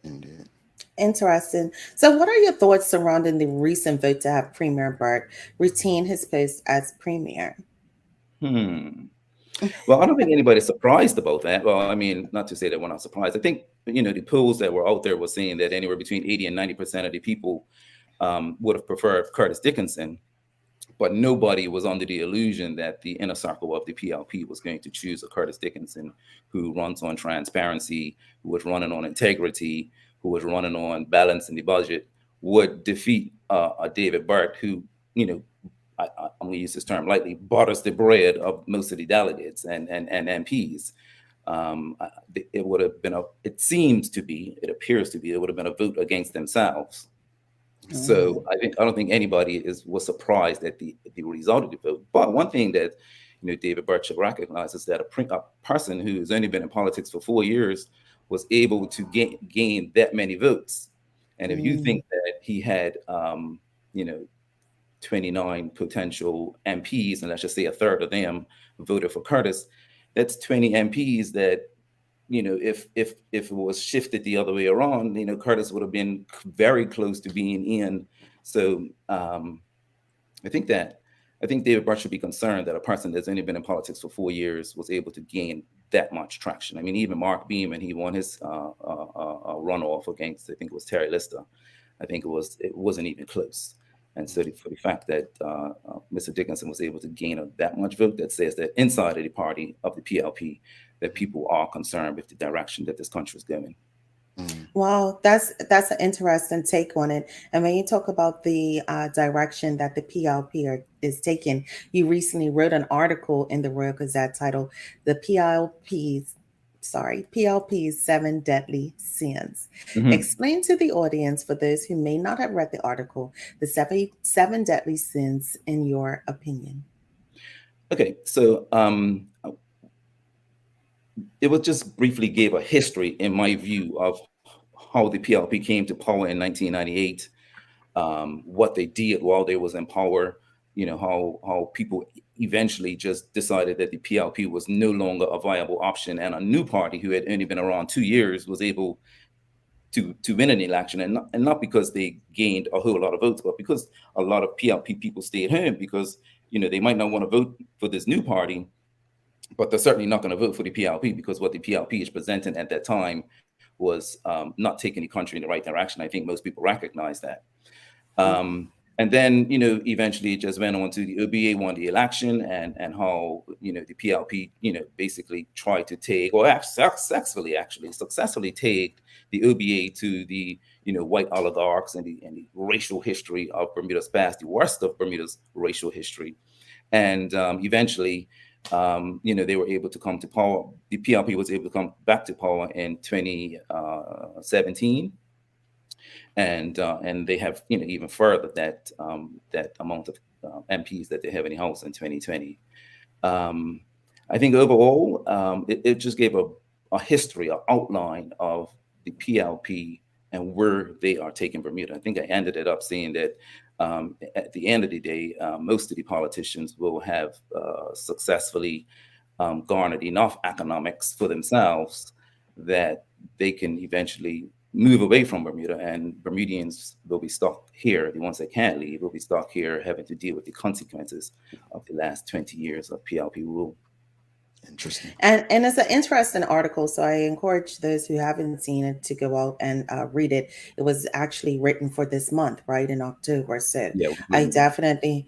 B: Indeed.
C: Interesting. So what are your thoughts surrounding the recent vote to have Premier Burke retain his post as Premier?
M: Well, I don't think anybody's surprised about that. Well, I mean, not to say that we're not surprised. I think, the polls that were out there were saying that anywhere between 80 and 90% of the people would have preferred Curtis Dickinson, but nobody was under the illusion that the inner circle of the PLP was going to choose a Curtis Dickinson who runs on transparency, who was running on integrity, who was running on balancing the budget, would defeat a David Burke who, I'm going to use this term lightly, butters the bread of most of the delegates and MPs. It would have been it appears to be, it would have been a vote against themselves. So I don't think anybody was surprised at the result of the vote. But one thing that David Birch recognizes that a person who's only been in politics for 4 years was able to gain that many votes. And if you think that he had 29 potential MPs, and let's just say a third of them voted for Curtis, that's 20 MPs that, if it was shifted the other way around, Curtis would have been very close to being in. So I think David Birch should be concerned that a person that's only been in politics for 4 years was able to gain that much traction. I mean, even Mark Beeman, he won his runoff against, I think it was Terry Lister. I think it wasn't even close. And so for the fact that Mr. Dickinson was able to gain that much vote, that says that inside of the party of the PLP, that people are concerned with the direction that this country is going.
C: Well, that's an interesting take on it. And when you talk about the direction that the PLP is taking, you recently wrote an article in the Royal Gazette titled "The PLP's 7 Deadly Sins." Explain to the audience, for those who may not have read the article, the seven deadly sins in your opinion.
M: Okay, so it was just briefly gave a history, in my view, of how the PLP came to power in 1998, what they did while they was in power, how people eventually just decided that the PLP was no longer a viable option, and a new party who had only been around 2 years was able to win an election, and not because they gained a whole lot of votes, but because a lot of PLP people stayed home because they might not want to vote for this new party, but they're certainly not going to vote for the PLP because what the PLP is presenting at that time was not taking the country in the right direction. I think most people recognize that. And then, eventually it just went on to the OBA won the election, and how, the PLP, basically tried to take, or successfully take the OBA to the, white oligarchs and the racial history of Bermuda's past, the worst of Bermuda's racial history. And eventually, they were able to come to power. The PLP was able to come back to power in 2017. And they have, even further that amount of MPs that they have in the House in 2020. I think overall, it just gave a history, an outline of the PLP and where they are taking Bermuda. I think I ended it up saying that at the end of the day, most of the politicians will have successfully garnered enough economics for themselves that they can eventually move away from Bermuda, and Bermudians will be stuck here. The ones that can't leave will be stuck here, having to deal with the consequences of the last 20 years of PLP rule.
B: Interesting.
C: And it's an interesting article, so I encourage those who haven't seen it to go out and read it. It was actually written for this month, right, in October. So
M: yeah,
C: I definitely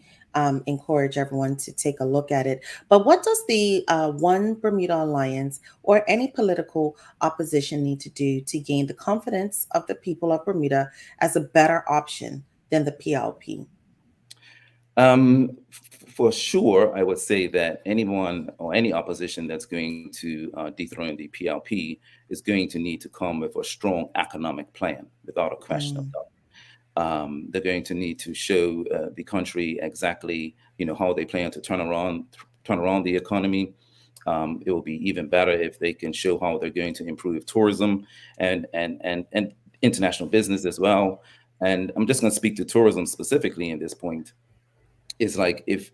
C: encourage everyone to take a look at it. But what does the One Bermuda Alliance or any political opposition need to do to gain the confidence of the people of Bermuda as a better option than the PLP?
M: For sure, I would say that anyone or any opposition that's going to dethrone the PLP is going to need to come with a strong economic plan, without a question of doubt. They're going to need to show the country exactly, how they plan to turn around the economy. It will be even better if they can show how they're going to improve tourism and international business as well. And I'm just going to speak to tourism specifically in this point. It's like if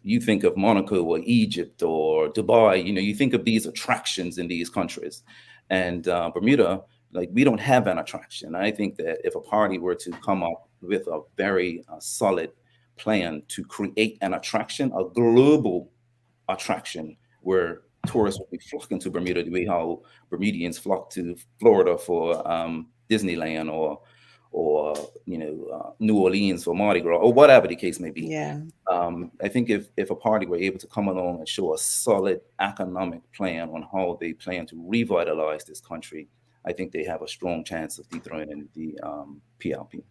M: you think of Monaco or Egypt or Dubai, you think of these attractions in these countries, and Bermuda, like, we don't have an attraction. I think that if a party were to come up with a very solid plan to create an attraction, a global attraction, where tourists will be flocking to Bermuda the way how Bermudians flock to Florida for Disneyland or New Orleans for Mardi Gras, or whatever the case may be.
C: Yeah.
M: I think if a party were able to come along and show a solid economic plan on how they plan to revitalize this country, I think they have a strong chance of dethroning the PLP.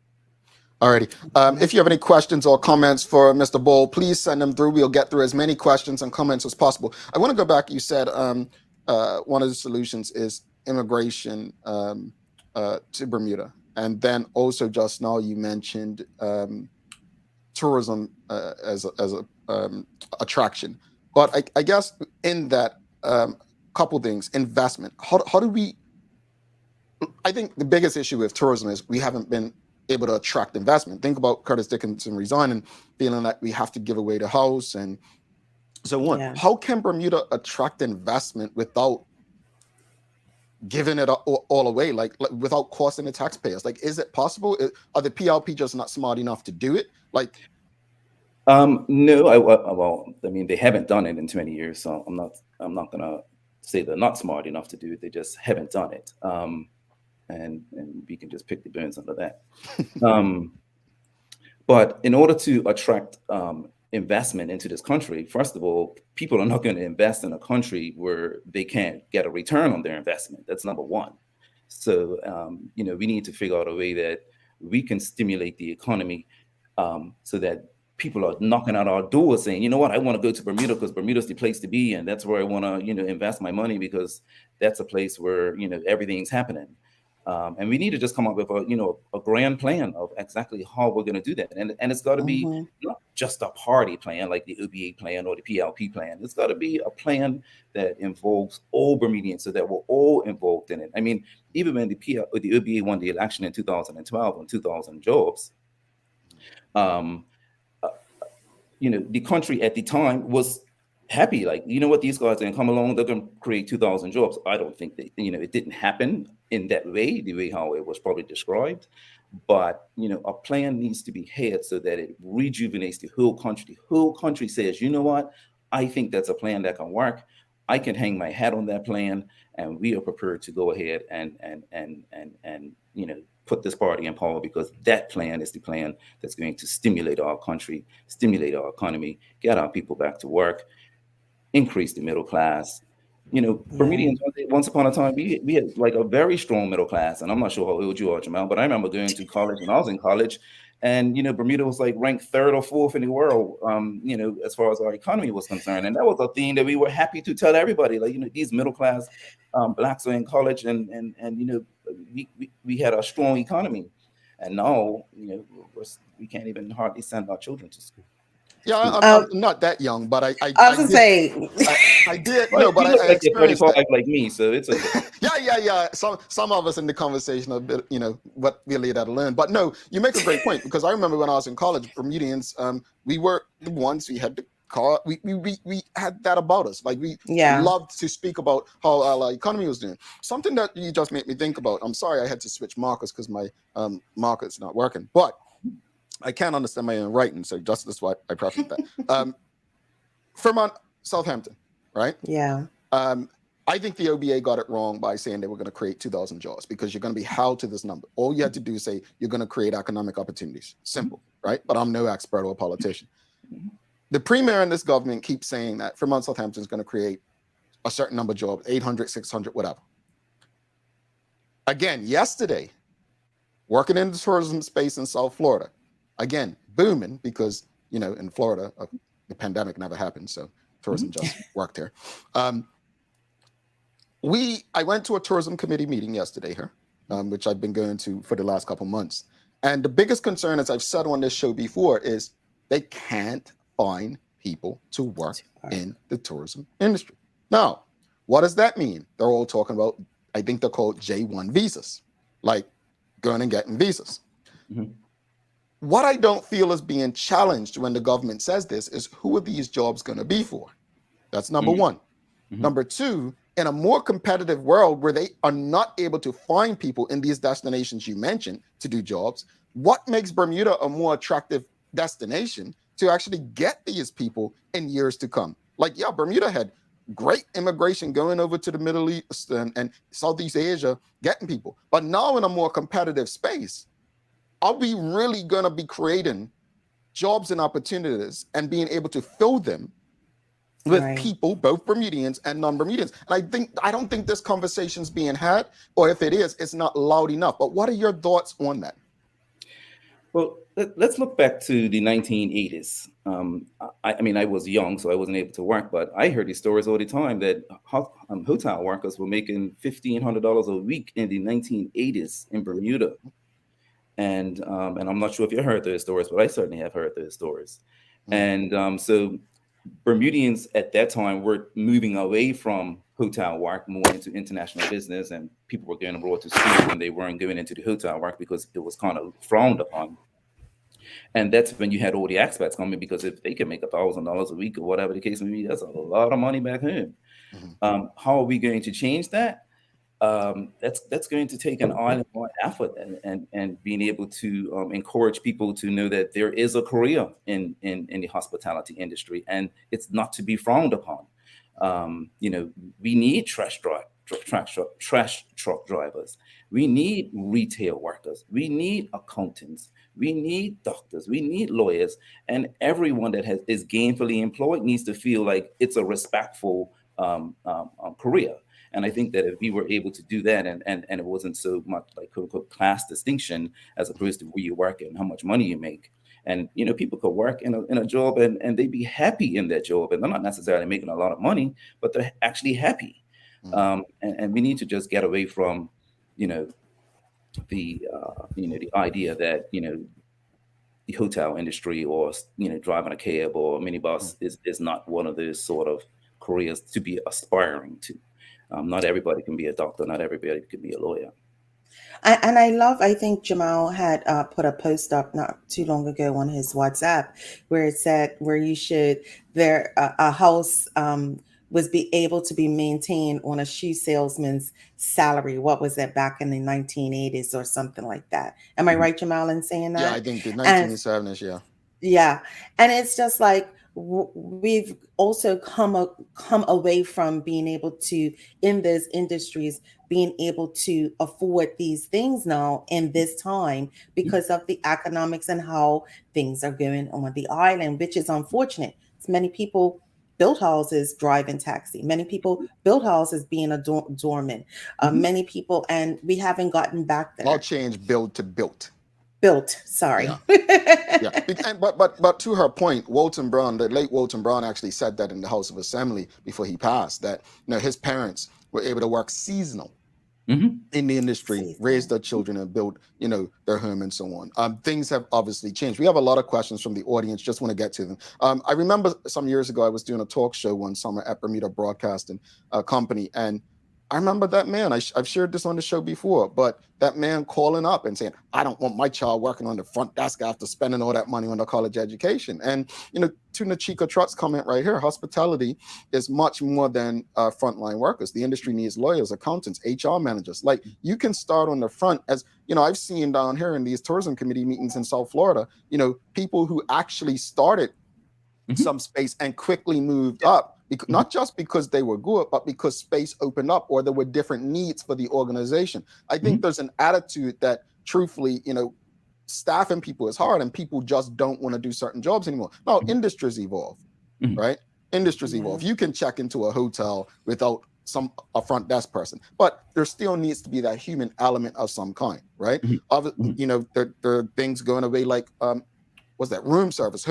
B: Alrighty. If you have any questions or comments for Mr. Ball, please send them through. We'll get through as many questions and comments as possible. I want to go back. You said one of the solutions is immigration to Bermuda. And then also just now you mentioned tourism as a attraction. But I guess in that couple things, investment. How do we? I think the biggest issue with tourism is we haven't been able to attract investment. Think about Curtis Dickinson resigning, feeling like we have to give away the house and so on. Yeah. How can Bermuda attract investment without giving it all away, like without costing the taxpayers? Like, is it possible? Are the PLP just not smart enough to do it? Like,
M: no, well, I mean, they haven't done it in 20 years, so I'm not gonna say they're not smart enough to do it. They just haven't done it. And we can just pick the bones under that. But in order to attract investment into this country, first of all, people are not going to invest in a country where they can't get a return on their investment. That's number one. So, we need to figure out a way that we can stimulate the economy so that people are knocking at our doors saying, you know what, I want to go to Bermuda because Bermuda's the place to be. And that's where I want to, invest my money because that's a place where, everything's happening. And we need to just come up with a grand plan of exactly how we're going to do that. And it's got to be not just a party plan like the OBA plan or the PLP plan. It's got to be a plan that involves all Bermudians so that we're all involved in it. I mean, even when the OBA won the election in 2012 on 2,000 jobs, the country at the time was happy. Like, you know what, these guys are going to come along, they're going to create 2,000 jobs. I don't think that, it didn't happen in that way, the way how it was probably described. But, a plan needs to be had so that it rejuvenates the whole country. The whole country says, you know what, I think that's a plan that can work. I can hang my hat on that plan, and we are prepared to go ahead and put this party in power because that plan is the plan that's going to stimulate our country, stimulate our economy, get our people back to work, increase the middle class. Bermudians, once upon a time, we had like a very strong middle class. And I'm not sure how old you are, Jamal, but I remember going to college when I was in college. And, Bermuda was like ranked 3rd or 4th in the world, as far as our economy was concerned. And that was a thing that we were happy to tell everybody, like, these middle class blacks are in college and we had a strong economy. And now, we can't even hardly send our children to school.
B: Yeah, I'm not that young, but I
C: was gonna say
B: I did. No, but I experienced that.
M: Like me, so it's okay.
B: Yeah. Some of us in the conversation a bit, what we later to learn. But no, you make a great point because I remember when I was in college, Bermudians, we were the ones we had to call. We had that about us. Like we loved to speak about how our economy was doing. Something that you just made me think about. I'm sorry I had to switch markers because my marker's not working, but I can't understand my own writing, so just that's why I preface that. Fremont, Southampton, right?
C: Yeah.
B: I think the OBA got it wrong by saying they were going to create 2,000 jobs because you're going to be held to this number. All you have to do is say you're going to create economic opportunities. Simple, right? But I'm no expert or politician. The premier in this government keeps saying that Fremont, Southampton is going to create a certain number of jobs, 800, 600, whatever. Again, yesterday, working in the tourism space in South Florida, again, booming because, in Florida, the pandemic never happened. So tourism just worked here. I went to a tourism committee meeting yesterday here, which I've been going to for the last couple months. And the biggest concern, as I've said on this show before, is they can't find people to work in the tourism industry. Now, what does that mean? They're all talking about, I think they're called J1 visas, like going and getting visas. What I don't feel is being challenged when the government says this is who are these jobs going to be for? That's number one. Number two, in a more competitive world where they are not able to find people in these destinations you mentioned to do jobs, what makes Bermuda a more attractive destination to actually get these people in years to come? Like, yeah, Bermuda had great immigration going over to the Middle East and Southeast Asia, getting people. But now in a more competitive space, are we really going to be creating jobs and opportunities and being able to fill them with people, both Bermudians and non-Bermudians? And I don't think this conversation is being had, or if it is, it's not loud enough. But what are your thoughts on that?
M: Well, let's look back to the 1980s. I mean, I was young, so I wasn't able to work, but I heard these stories all the time that hotel workers were making $1,500 a week in the 1980s in Bermuda. And I'm not sure if you heard those stories, but I certainly have heard those stories. And so Bermudians at that time were moving away from hotel work more into international business, and people were going abroad to school and they weren't going into the hotel work because it was kind of frowned upon. And that's when you had all the expats coming, because if they can make $1,000 a week or whatever the case may be, that's a lot of money back home. How are we going to change that? That's going to take an island-wide effort, and being able to encourage people to know that there is a career in the hospitality industry, and it's not to be frowned upon. We need trash truck drivers. We need retail workers. We need accountants. We need doctors. We need lawyers, and everyone that is gainfully employed needs to feel like it's a respectful career. And I think that if we were able to do that, and it wasn't so much like quote unquote class distinction as opposed to where you work and how much money you make. And people could work in a job and they'd be happy in that job, and they're not necessarily making a lot of money, but they're actually happy. And we need to just get away from the idea that the hotel industry or driving a cab or a minibus is not one of those sort of careers to be aspiring to. Not everybody can be a doctor. Not everybody can be a lawyer.
C: And I think Jamal had put a post up not too long ago on his WhatsApp where it said a house was be able to be maintained on a shoe salesman's salary. What was that, back in the 1980s or something like that? Am I right, Jamal, in saying that?
B: Yeah, I think the 1970s. Yeah.
C: Yeah, and it's just like we've also come away from being able to, in those industries, being able to afford these things now in this time because of the economics and how things are going on the island, which is unfortunate. Many people build houses driving taxi. Many people build houses being a doorman. Many people, and we haven't gotten back there.
B: I'll change build to built.
C: Sorry.
B: Yeah. But to her point, Walton Brown, the late Walton Brown, actually said that in the House of Assembly before he passed, that his parents were able to work seasonal in the industry, raise their children, and build their home and so on. Things have obviously changed. We have a lot of questions from the audience. Just want to get to them. I remember some years ago I was doing a talk show one summer at Bermuda Broadcasting Company, and I remember that man. I've shared this on the show before, but that man calling up and saying, I don't want my child working on the front desk after spending all that money on a college education. And, to Nachika Trutt's comment right here, hospitality is much more than frontline workers. The industry needs lawyers, accountants, HR managers. Like, you can start on the front. As I've seen down here in these tourism committee meetings in South Florida, people who actually started some space and quickly moved up. Not just because they were good, but because space opened up or there were different needs for the organization. I think there's an attitude that, truthfully, staffing people is hard and people just don't want to do certain jobs anymore. No, industries evolve, right? Industries evolve. You can check into a hotel without a front desk person, but there still needs to be that human element of some kind, right? There are things going away like what's that? Room service,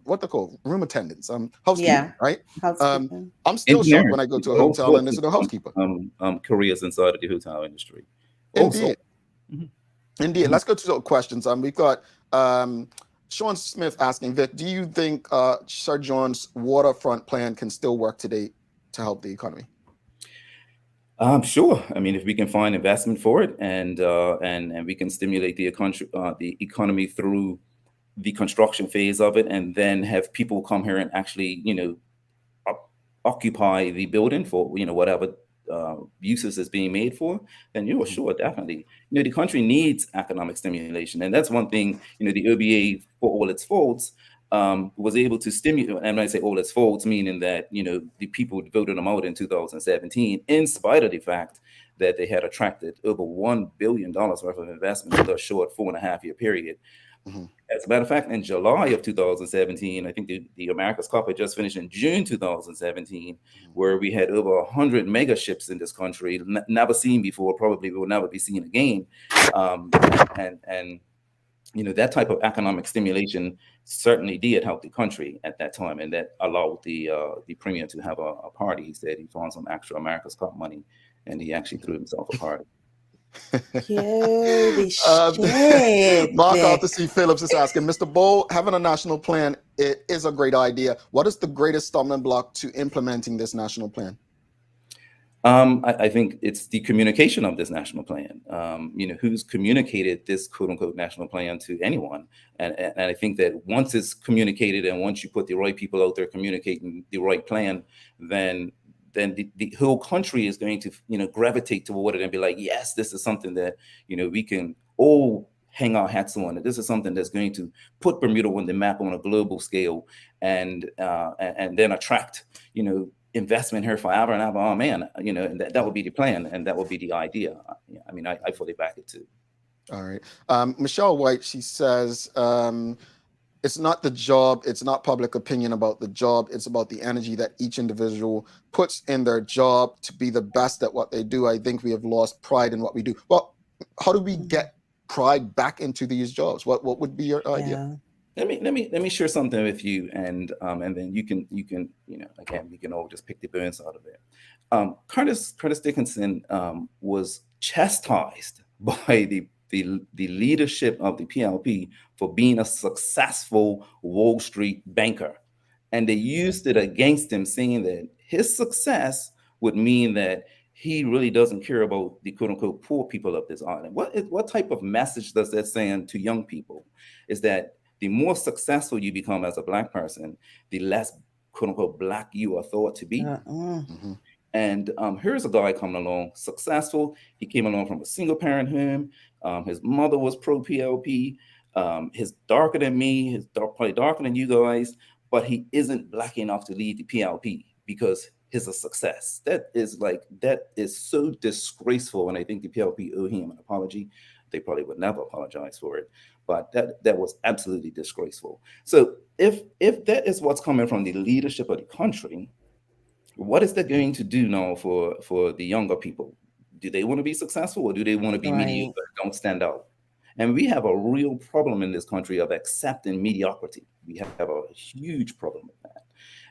B: what they call room attendants, housekeeping, right?
C: Housekeeping.
B: I'm still shocked when I go to a hotel and there's no housekeeper.
M: Careers inside of the hotel industry.
B: Indeed. Indeed. Let's go to the questions. We've got Sean Smith asking, Vic, do you think Sir John's waterfront plan can still work today to help the economy?
M: Sure. I mean, if we can find investment for it and we can stimulate the economy through the construction phase of it, and then have people come here and actually, occupy the building for, whatever uses is being made for, then sure, definitely. The country needs economic stimulation. And that's one thing, the OBA, for all its faults, was able to stimulate. And when I say all its faults, meaning that, the people voted them out in 2017, in spite of the fact that they had attracted over $1 billion worth of investment in a short 4.5-year period. As a matter of fact, in July of 2017, I think the America's Cup had just finished in June 2017, where we had over 100 mega ships in this country, never seen before, probably will never be seen again. And that type of economic stimulation certainly did help the country at that time, and that allowed the premier to have a party. He said he found some extra America's Cup money, and he actually threw himself a party.
C: Holy shit.
B: Mark
C: Vic.
B: Arthur C. Phillips is asking, Mr. Ball, having a national plan, it is a great idea. What is the greatest stumbling block to implementing this national plan?
M: I think it's the communication of this national plan. Who's communicated this quote unquote national plan to anyone. And I think that once it's communicated and once you put the right people out there communicating the right plan, then the whole country is going to, gravitate toward it and be like, yes, this is something that, we can all hang our hats on. This is something that's going to put Bermuda on the map on a global scale and then attract, investment here forever and ever. Oh man, and that would be the plan, and that would be the idea. I fully back it too.
B: All right. Michelle White, she says, it's not the job, it's not public opinion about the job, it's about the energy that each individual puts in their job to be the best at what they do. I think we have lost pride in what we do. Well, how do we get pride back into these jobs? What would be your idea?
M: Let me share something with you, and then you can again, we can all just pick the burns out of it. Curtis Dickinson was chastised by the leadership of the PLP for being a successful Wall Street banker, and they used it against him, saying that his success would mean that he really doesn't care about the quote unquote poor people of this island. What type of message does that send to young people? Is that the more successful you become as a Black person, the less quote unquote Black you are thought to be. And here's a guy coming along, successful. He came along from a single parent home. His mother was pro PLP. He's darker than me. He's probably darker than you guys, but he isn't Black enough to lead the PLP because he's a success. That is so disgraceful, and I think the PLP owe him an apology. They probably would never apologize for it, but that was absolutely disgraceful. So if that is what's coming from the leadership of the country, what is that going to do now for the younger people? Do they want to be successful, or do they want to be mediocre, don't stand out? And we have a real problem in this country of accepting mediocrity. We have a huge problem with that.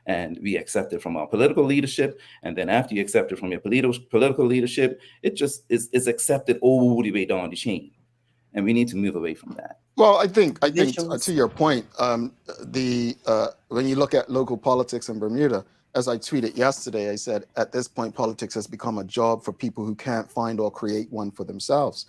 M: And we accept it from our political leadership. And then after you accept it from your political leadership, it just is accepted all the way down the chain. And we need to move away from that.
B: Well, I think to your point, when you look at local politics in Bermuda, as I tweeted yesterday, I said, at this point, politics has become a job for people who can't find or create one for themselves.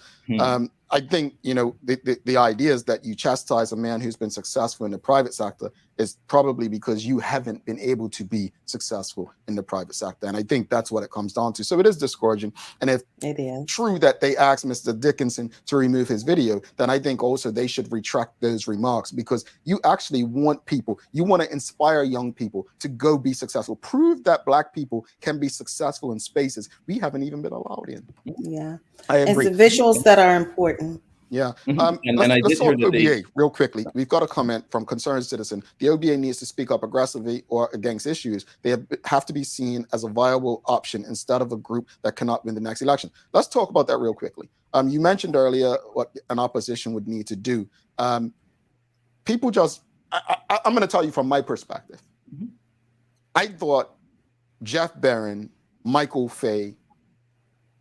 B: I think, the idea is that you chastise a man who's been successful in the private sector is probably because you haven't been able to be successful in the private sector. And I think that's what it comes down to. So it is discouraging. And if it is true that they asked Mr. Dickinson to remove his video, then I think also they should retract those remarks, because you actually want people, you want to inspire young people to go be successful. Prove that Black people can be successful in spaces we haven't even been allowed in.
C: Yeah.
B: I agree.
C: It's the visuals that are important.
B: Yeah.
M: Let's
B: talk OBA real quickly. We've got a comment from Concerned Citizen. The OBA needs to speak up aggressively or against issues. They have to be seen as a viable option instead of a group that cannot win the next election. Let's talk about that real quickly. You mentioned earlier what an opposition would need to do. People just, I'm going to tell you from my perspective. I thought Jeff Barron, Michael Fay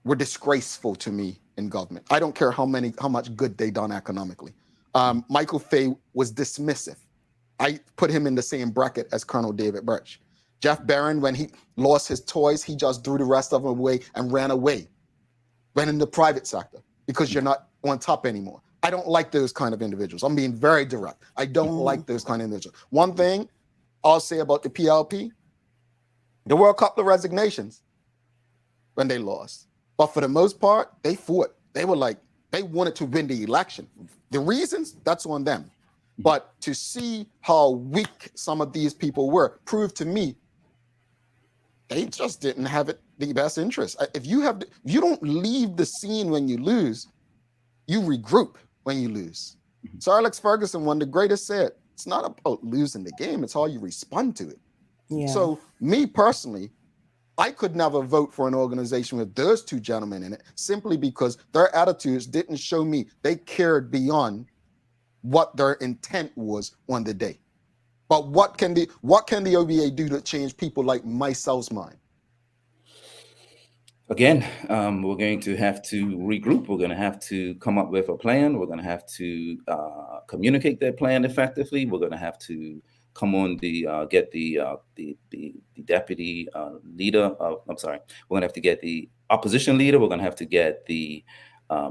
B: were disgraceful to me in government. I don't care how much good they done economically. Michael Fay was dismissive. I put him in the same bracket as Colonel David Birch. Jeff Barron, when he lost his toys, he just threw the rest of them away and ran away. Went in the private sector because you're not on top anymore. I don't like those kind of individuals. I'm being very direct. I don't like those kind of individuals. One thing I'll say about the PLP, there were a couple of resignations when they lost. But for the most part, they fought. They were like, they wanted to win the election. The reasons, that's on them. But to see how weak some of these people were proved to me they just didn't have it the best interest. If you don't leave the scene when you lose, you regroup when you lose. Sir Alex Ferguson, one of the greatest, said, it's not about losing the game, it's how you respond to it. Yeah. So me personally, I could never vote for an organization with those two gentlemen in it simply because their attitudes didn't show me they cared beyond what their intent was on the day. But what can the OBA do to change people like myself's mind?
M: Again, we're going to have to regroup. We're going to have to come up with a plan. We're going to have to communicate that plan effectively. We're going to have to come on get the deputy leader of, I'm sorry, we're going to have to get the opposition leader. We're going to have to get the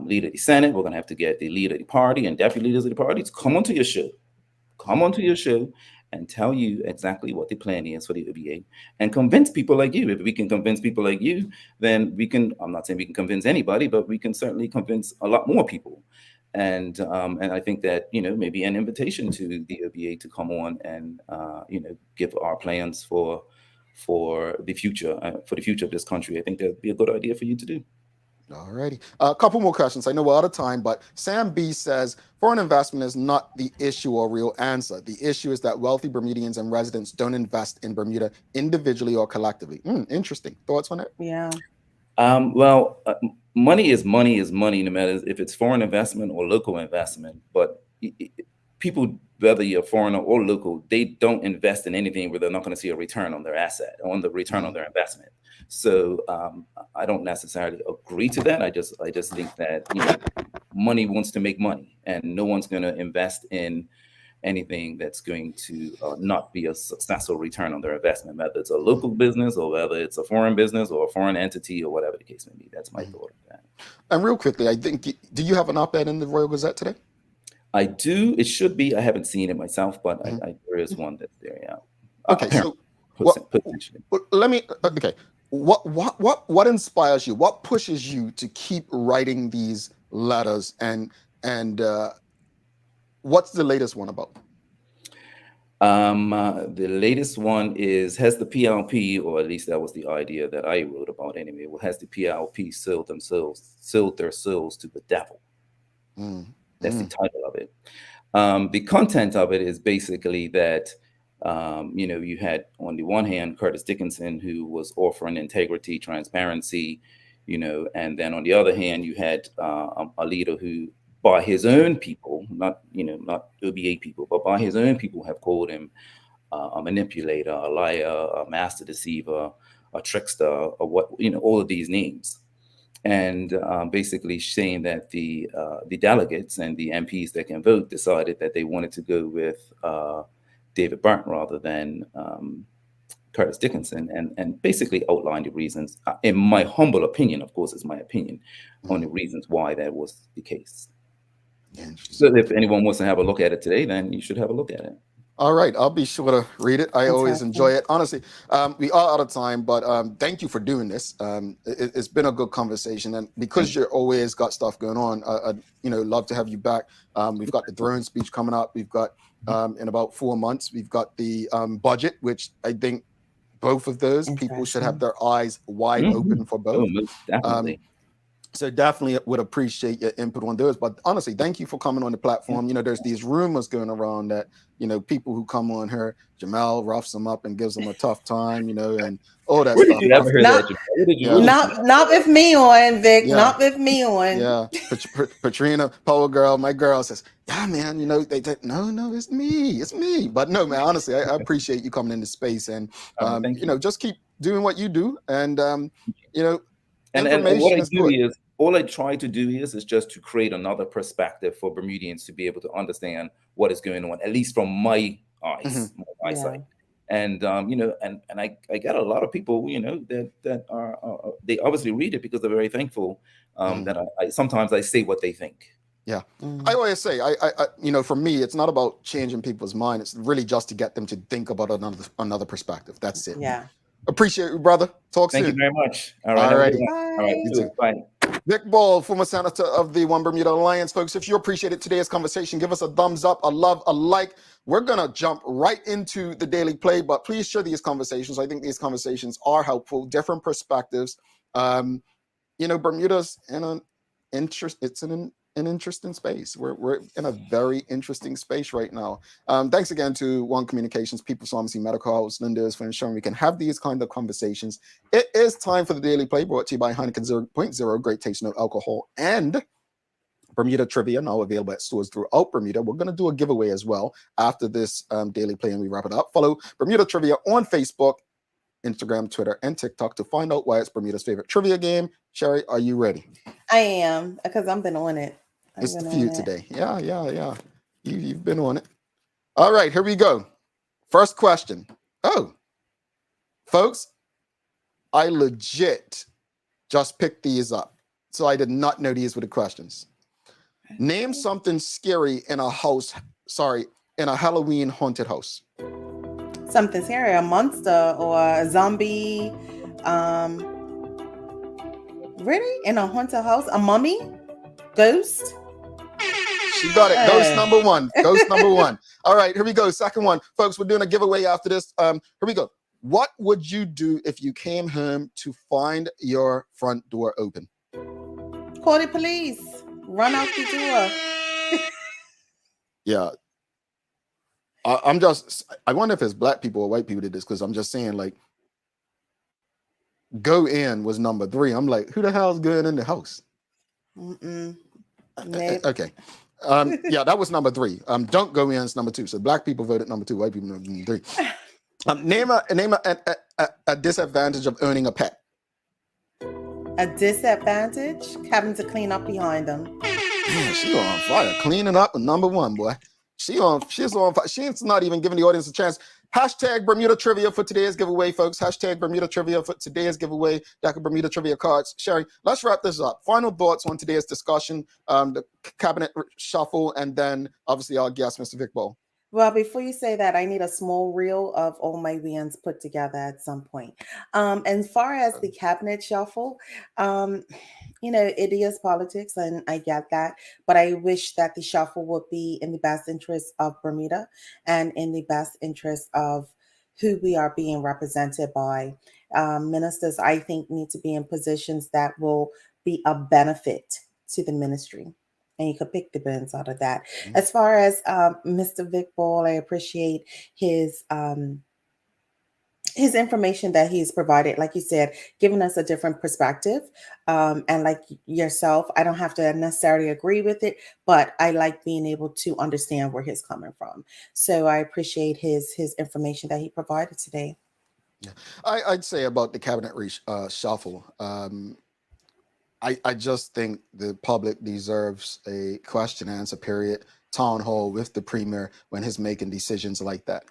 M: leader of the Senate. We're going to have to get the leader of the party and deputy leaders of the party to come onto your show. Come onto your show and tell you exactly what the plan is for the OBA and convince people like you. If we can convince people like you, then we can, I'm not saying we can convince anybody, but we can certainly convince a lot more people. And I think that, maybe an invitation to the OBA to come on and, give our plans for the future of this country. I think that'd be a good idea for you to do.
B: All righty. A couple more questions. I know we're out of time, but Sam B says, foreign investment is not the issue or real answer. The issue is that wealthy Bermudians and residents don't invest in Bermuda individually or collectively. Interesting. Thoughts on it?
C: Yeah.
M: Money is money, no matter if it's foreign investment or local investment. But people, whether you're foreigner or local, they don't invest in anything where they're not going to see a return on their asset, on the return on their investment. So I don't necessarily agree to that. I just think that money wants to make money, and no one's going to invest in anything that's going to not be a successful return on their investment, whether it's a local business or whether it's a foreign business or a foreign entity or whatever the case may be. That's my thought on that. And
B: real quickly, I think, do you have an op-ed in the Royal Gazette today?
M: I do. It should be. I haven't seen it myself, but there is one that's there. Yeah.
B: Okay. So let me. Okay. What inspires you? What pushes you to keep writing these letters? And what's the latest one about?
M: The latest one has the PLP, or at least that was the idea that I wrote about anyway. Well, has the PLP sold their souls to the devil? That's the title of it. The content of it is basically that, you had on the one hand Curtis Dickinson, who was offering integrity, transparency, and then on the other hand you had a leader who, by his own people, not OBA people, but by his own people, have called him a manipulator, a liar, a master deceiver, a trickster, or all of these names. And basically saying that the delegates and the MPs that can vote decided that they wanted to go with David Burnt rather than Curtis Dickinson, and basically outlined the reasons, in my humble opinion, of course, it's my opinion, on the reasons why that was the case. So if anyone wants to have a look at it today, then you should have a look at it.
B: All right, I'll be sure to read it. I always enjoy it. Honestly, we are out of time, but thank you for doing this. It's been a good conversation, and because you're always got stuff going on, I'd love to have you back. We've got the throne speech coming up. We've got in about 4 months. We've got the budget, which I think both of those people should have their eyes wide open for both.
M: Definitely.
B: So definitely would appreciate your input on those. But honestly, thank you for coming on the platform. There's these rumors going around that, people who come on here, Jamel roughs them up and gives them a tough time, and all that stuff.
C: Not with me on, Vic. Yeah. Not with me on.
B: Yeah. Patrina, Power Girl, my girl says, yeah, man, no, it's me. It's me. But no, man, honestly, I appreciate you coming into space and, just keep doing what you do. And,
M: And what I do is, all I try to do is just to create another perspective for Bermudians to be able to understand what is going on, at least from my eyes, my eyesight. And and I get a lot of people, that are they obviously read it because they're very thankful that I sometimes I say what they think.
B: Yeah, I always say, I for me, it's not about changing people's mind. It's really just to get them to think about another perspective. That's it.
C: Yeah.
B: Appreciate you, brother. Talk soon.
M: Thank you very much. All right. All right.
B: You too.
M: Bye.
B: Vic Ball, former senator of the One Bermuda Alliance. Folks, if you appreciated today's conversation, give us a thumbs up, a love, a like. We're going to jump right into the Daily Play, but please share these conversations. I think these conversations are helpful, different perspectives. Bermuda's in an interesting space. We're in a very interesting space right now. Thanks again to One Communications, People's Pharmacy, Medical House, Linda's for ensuring we can have these kind of conversations. It is time for the Daily Play, brought to you by Heineken 0.0, great taste, no alcohol, and Bermuda Trivia, now available at stores throughout Bermuda. We're going to do a giveaway as well after this daily play and we wrap it up. Follow Bermuda Trivia on Facebook, Instagram, Twitter, and TikTok to find out why it's Bermuda's favorite trivia game. Sherry, are you ready?
C: I am, because I've been on it.
B: It's the feud today. Yeah. You've been on it. All right, here we go. First question. Oh, folks, I legit just picked these up. So I did not know these were the questions. Name something scary in a house. Sorry, in a Halloween haunted house.
C: Something scary, a monster or a zombie. Really? In a haunted house? A mummy? Ghost?
B: She got it. Ghost number one. Ghost number one. All right, here we go. Second one. Folks, we're doing a giveaway after this. Here we go. What would you do if you came home to find your front door open?
C: Call the police. Run out the door.
B: Yeah. I wonder if it's black people or white people did this, because I'm just saying, like, go in was number 3. I'm like, who the hell's going in the house? Okay. Yeah, that was number 3. Don't go in is number 2. So black people voted number 2, white people number 3. Name a disadvantage of owning a pet.
C: A disadvantage? Having to clean up behind them.
B: Man, she on fire. Cleaning up with number 1, boy. She's on fire. She's not even giving the audience a chance. Hashtag Bermuda Trivia for today's giveaway, folks. Hashtag Bermuda Trivia for today's giveaway. Deck of Bermuda Trivia cards. Sherry, let's wrap this up. Final thoughts on today's discussion, the cabinet shuffle, and then obviously our guest, Mr. Vic Ball.
C: Well, before you say that, I need a small reel of all my wins put together at some point. As far as the cabinet shuffle, it is politics, and I get that. But I wish that the shuffle would be in the best interest of Bermuda and in the best interest of who we are being represented by. Ministers, I think, need to be in positions that will be a benefit to the ministry. And you could pick the bins out of that. Mm-hmm. As far as Mr. Vic Ball, I appreciate his information that he's provided. Like you said, giving us a different perspective. And like yourself, I don't have to necessarily agree with it, but I like being able to understand where he's coming from. So I appreciate his information that he provided today.
B: Yeah. I'd say about the cabinet shuffle. I just think the public deserves a question and answer period town hall with the premier when he's making decisions like that.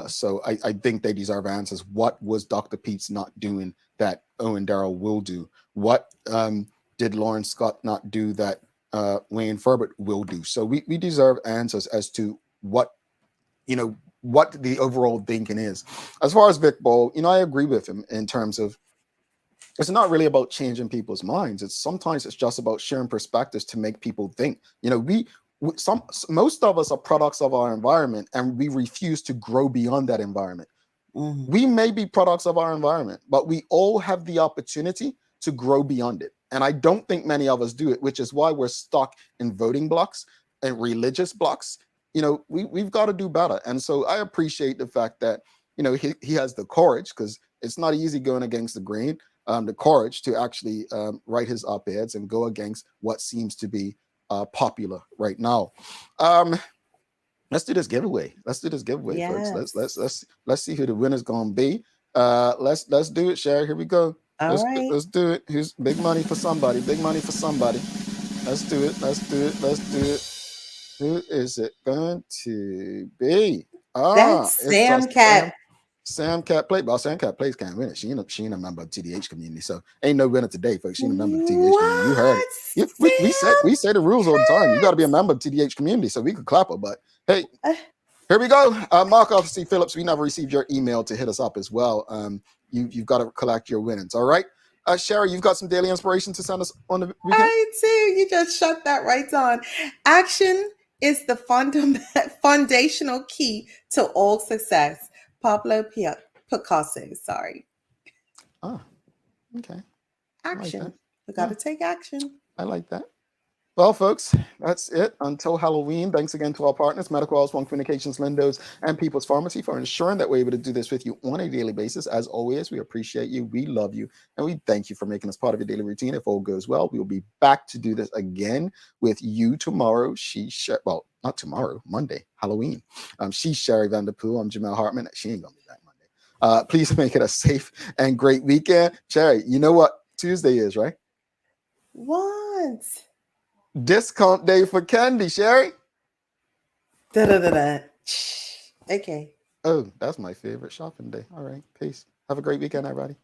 B: So I think they deserve answers. What was Dr. Pete's not doing that Owen Darrell will do? What did Lawrence Scott not do that Wayne Furbert will do? So we deserve answers as to what the overall thinking is. As far as Vic Ball, I agree with him in terms of it's not really about changing people's minds. Sometimes it's just about sharing perspectives to make people think. Most of us are products of our environment, and we refuse to grow beyond that environment. Mm-hmm. We may be products of our environment, but we all have the opportunity to grow beyond it. And I don't think many of us do it, which is why we're stuck in voting blocks and religious blocks. We've got to do better. And so I appreciate the fact that, he has the courage, because it's not easy going against the grain. The courage to actually write his op-eds and go against what seems to be popular right now. Let's do this giveaway. Yes. Folks. Let's see who the winner's gonna be. Let's do it, Sherry. Here we go. Let's do it. Here's big money for somebody. Let's do it. Who is it going to be?
C: That's Sam Cat.
B: Sam Cat Play. Well, Sam Cat Plays can't win it. She ain't a member of TDH community, so ain't no winner today, folks. She ain't a member of TDH community. You heard it. We say the rules all the time. You got to be a member of TDH community, so we could clap her. But hey, here we go. Mark Arthur C. Phillips. We never received your email to hit us up as well. You've got to collect your winnings. All right, Sherry, you've got some daily inspiration to send us on the weekend.
C: I do. You just shut that right on. Action is the foundational key to all success. Pablo Picasso, sorry.
B: Oh, okay.
C: Action. We got to take action.
B: I like that. Well, folks, that's it until Halloween. Thanks again to our partners, Medical House, One Communications, Lindos, and People's Pharmacy for ensuring that we're able to do this with you on a daily basis. As always, we appreciate you, we love you, and we thank you for making us part of your daily routine. If all goes well, we will be back to do this again with you tomorrow. Well, not tomorrow, Monday, Halloween. She's Sherry Vanderpool. I'm Jamel Hartman. She ain't gonna be back Monday. Please make it a safe and great weekend. Sherry, you know what Tuesday is, right?
C: What?
B: Discount day for candy, Sherry.
C: Da-da-da-da. Okay.
B: Oh, that's my favorite shopping day. All right. Peace. Have a great weekend, everybody.